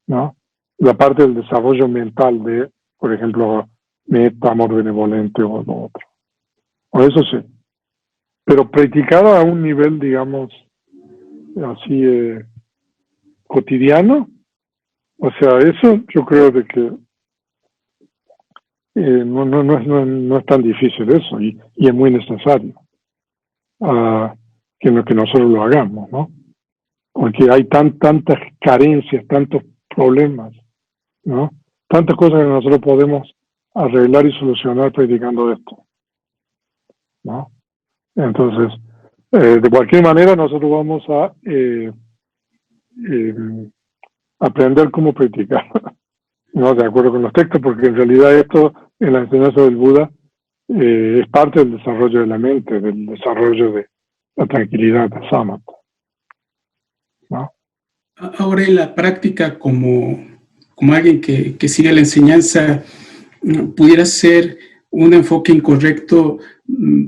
¿no? La parte del desarrollo mental de, por ejemplo, meta, amor benevolente o lo otro. O eso sí. Pero practicada a un nivel, digamos, así cotidiano, o sea, eso yo creo de que no es tan difícil eso, y es muy necesario que nosotros lo hagamos, ¿no? Porque hay tantas carencias, tantos problemas, ¿no? Tantas cosas que nosotros podemos arreglar y solucionar practicando esto, ¿no? Entonces, de cualquier manera nosotros vamos a aprender cómo practicar, ¿no? De acuerdo con los textos, porque en realidad esto, en la enseñanza del Buda, es parte del desarrollo de la mente, del desarrollo de la tranquilidad, de samatha, ¿no?
Ahora en la práctica, como alguien que sigue la enseñanza, pudiera ser un enfoque incorrecto,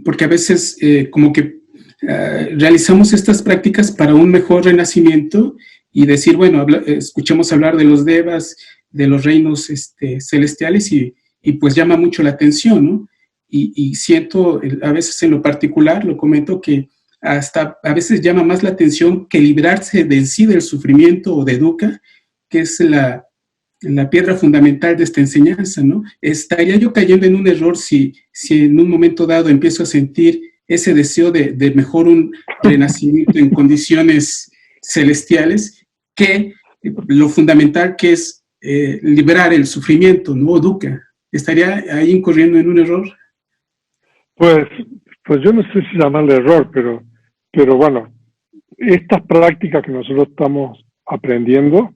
porque a veces como que realizamos estas prácticas para un mejor renacimiento y decir, bueno, escuchemos hablar de los devas, de los reinos celestiales y pues llama mucho la atención, ¿no? Y siento, a veces en lo particular, lo comento, que hasta a veces llama más la atención que librarse de sí del sufrimiento o de dukkha, que es la piedra fundamental de esta enseñanza, ¿no? ¿Estaría yo cayendo en un error si en un momento dado empiezo a sentir ese deseo de mejor un renacimiento en condiciones celestiales, que lo fundamental que es liberar el sufrimiento, ¿no? Dukkha? ¿Estaría ahí incurriendo en un error?
Pues yo no sé si llamarle error, pero bueno, estas prácticas que nosotros estamos aprendiendo,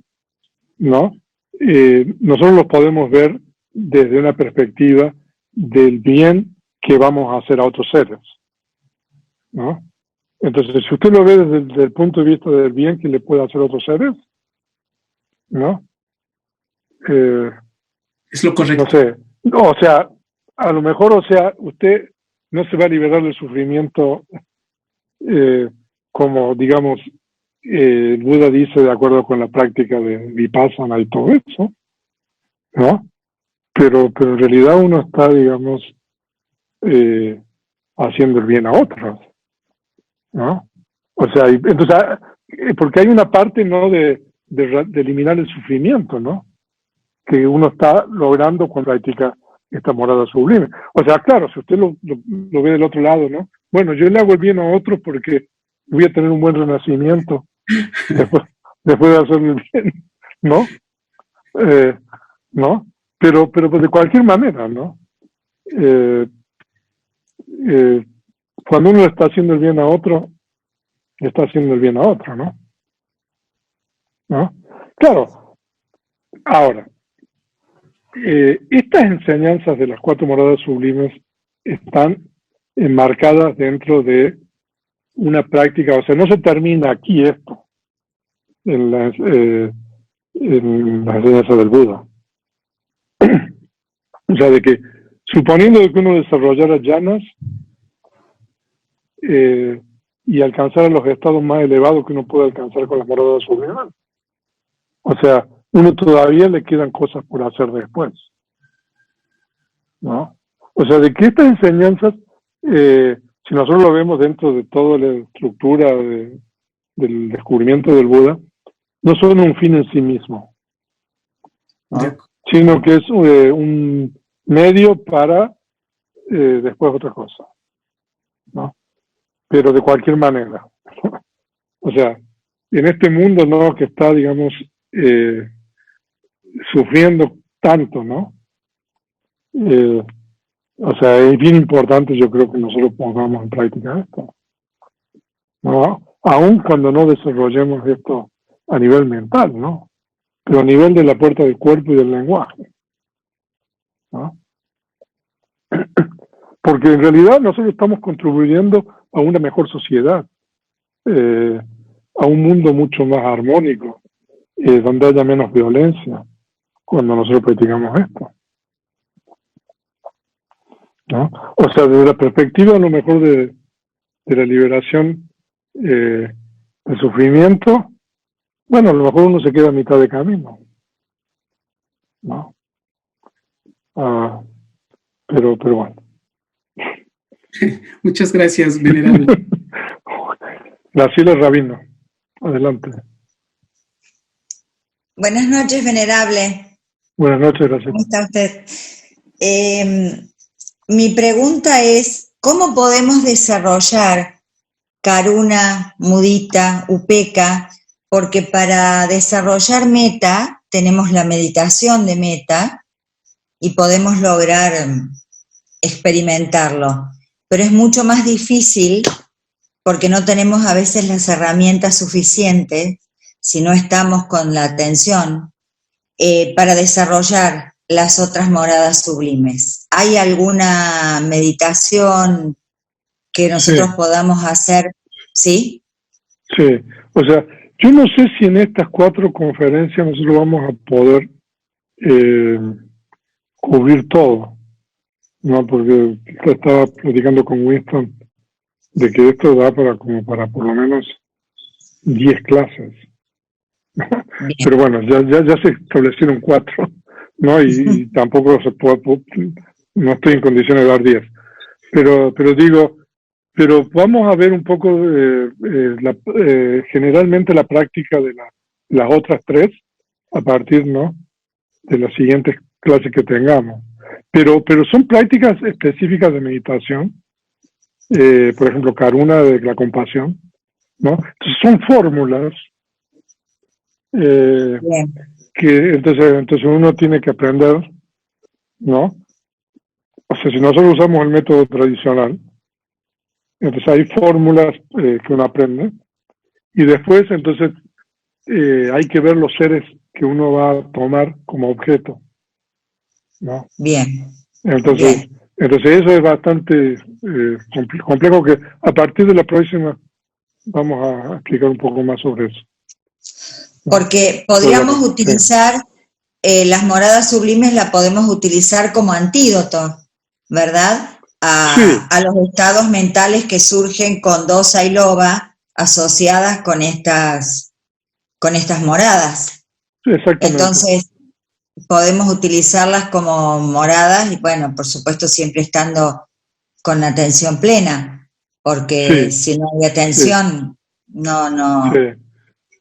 ¿no? Nosotros los podemos ver desde una perspectiva del bien que vamos a hacer a otros seres, ¿no? Entonces, si usted lo ve desde el punto de vista del bien que le puede hacer a otros seres, ¿no?
Es lo correcto.
No sé, no, o sea, a lo mejor, o sea, usted no se va a liberar del sufrimiento como, digamos, el Buda dice de acuerdo con la práctica de Vipassana y todo eso, ¿no? Pero en realidad uno está, digamos, haciendo el bien a otros, ¿no? O sea, entonces, porque hay una parte, ¿no?, de eliminar el sufrimiento, ¿no?, que uno está logrando cuando practica esta morada sublime. O sea, claro, si usted lo ve del otro lado, ¿no? Bueno, yo le hago el bien a otros porque voy a tener un buen renacimiento después de hacer el bien, ¿no? ¿No? Pero pues de cualquier manera, ¿no? Cuando uno está haciendo el bien a otro, está haciendo el bien a otro, ¿no? ¿No? Claro, ahora, estas enseñanzas de las 4 moradas sublimes están enmarcadas dentro de una práctica, o sea, no se termina aquí esto, en la enseñanza del Buda. O sea, de que, suponiendo que uno desarrollara jhanas y alcanzara los estados más elevados que uno puede alcanzar con las moradas sublimes, o sea, uno todavía le quedan cosas por hacer después, ¿no? O sea, de que estas enseñanzas, si nosotros lo vemos dentro de toda la estructura del descubrimiento del Buda, no son un fin en sí mismo, ¿no? Sino que es un medio para después otra cosa, ¿no? Pero de cualquier manera. O sea, en este mundo, ¿no?, que está, digamos, sufriendo tanto, ¿no? O sea, es bien importante, yo creo, que nosotros pongamos en práctica esto, ¿no? Aun cuando no desarrollemos esto a nivel mental, ¿no? Pero a nivel de la puerta del cuerpo y del lenguaje, ¿no? Porque en realidad nosotros estamos contribuyendo a una mejor sociedad, a un mundo mucho más armónico, donde haya menos violencia cuando nosotros practicamos esto, ¿no? O sea, desde la perspectiva a lo mejor de la liberación del sufrimiento, bueno, a lo mejor uno se queda a mitad de camino, ¿no? Pero bueno.
Muchas gracias, venerable.
Graciela Rabino, adelante.
Buenas noches, venerable.
Buenas noches, gracias.
¿Cómo está usted? Mi pregunta es, ¿cómo podemos desarrollar Karuna, Mudita, Upekkha? Porque para desarrollar metta tenemos la meditación de metta y podemos lograr experimentarlo. Pero es mucho más difícil porque no tenemos a veces las herramientas suficientes, si no estamos con la atención, para desarrollar las otras moradas sublimes. ¿Hay alguna meditación que nosotros podamos hacer? ¿Sí?
Sí, o sea, yo no sé si en estas 4 conferencias nosotros vamos a poder cubrir todo, ¿no? Porque estaba platicando con Winston de que esto da para por lo menos 10 clases. Pero bueno, ya se establecieron 4, ¿no? Y tampoco se puede, no estoy en condiciones de dar 10. Pero digo, pero vamos a ver un poco generalmente la práctica de las otras 3 a partir, ¿no?, de las siguientes clases que tengamos. Pero son prácticas específicas de meditación, por ejemplo, Karuna, de la compasión, ¿no? Entonces son fórmulas que entonces uno tiene que aprender, ¿no? O sea, si nosotros usamos el método tradicional, entonces hay fórmulas que uno aprende, y después entonces hay que ver los seres que uno va a tomar como objeto, ¿no?
Bien.
Entonces eso es bastante complejo, que a partir de la próxima vamos a explicar un poco más sobre eso.
Porque podríamos utilizar las moradas sublimes, la podemos utilizar como antídoto, ¿verdad? A los estados mentales que surgen con dosa y loba asociadas con estas moradas.
Exactamente.
Entonces, podemos utilizarlas como moradas y, bueno, por supuesto, siempre estando con la atención plena, porque si no hay atención, no.
Sí.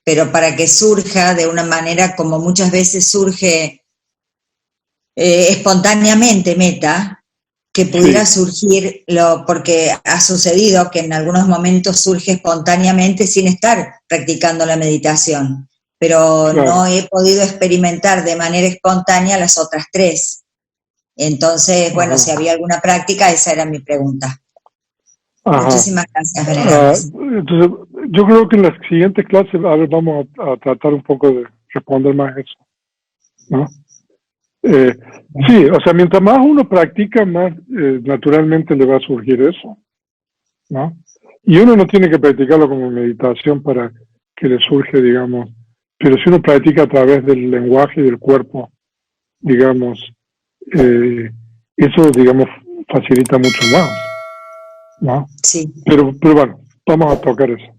Pero para que surja de una manera como muchas veces surge espontáneamente metta, que pudiera surgir, porque ha sucedido que en algunos momentos surge espontáneamente sin estar practicando la meditación, pero
Claro.
no he podido experimentar de manera espontánea las otras tres. Entonces, bueno,
Ajá.
si había alguna práctica, esa era mi pregunta.
Ajá.
Muchísimas gracias, Venerantes.
Entonces, yo creo que en las siguientes clases, a ver, vamos a tratar un poco de responder más eso, ¿no? Sí, o sea, mientras más uno practica, más naturalmente le va a surgir eso, ¿no? Y uno no tiene que practicarlo como meditación para que le surge, digamos, pero si uno practica a través del lenguaje y del cuerpo, digamos, eso, digamos, facilita mucho más, ¿no?
Sí.
Pero bueno, vamos a tocar eso.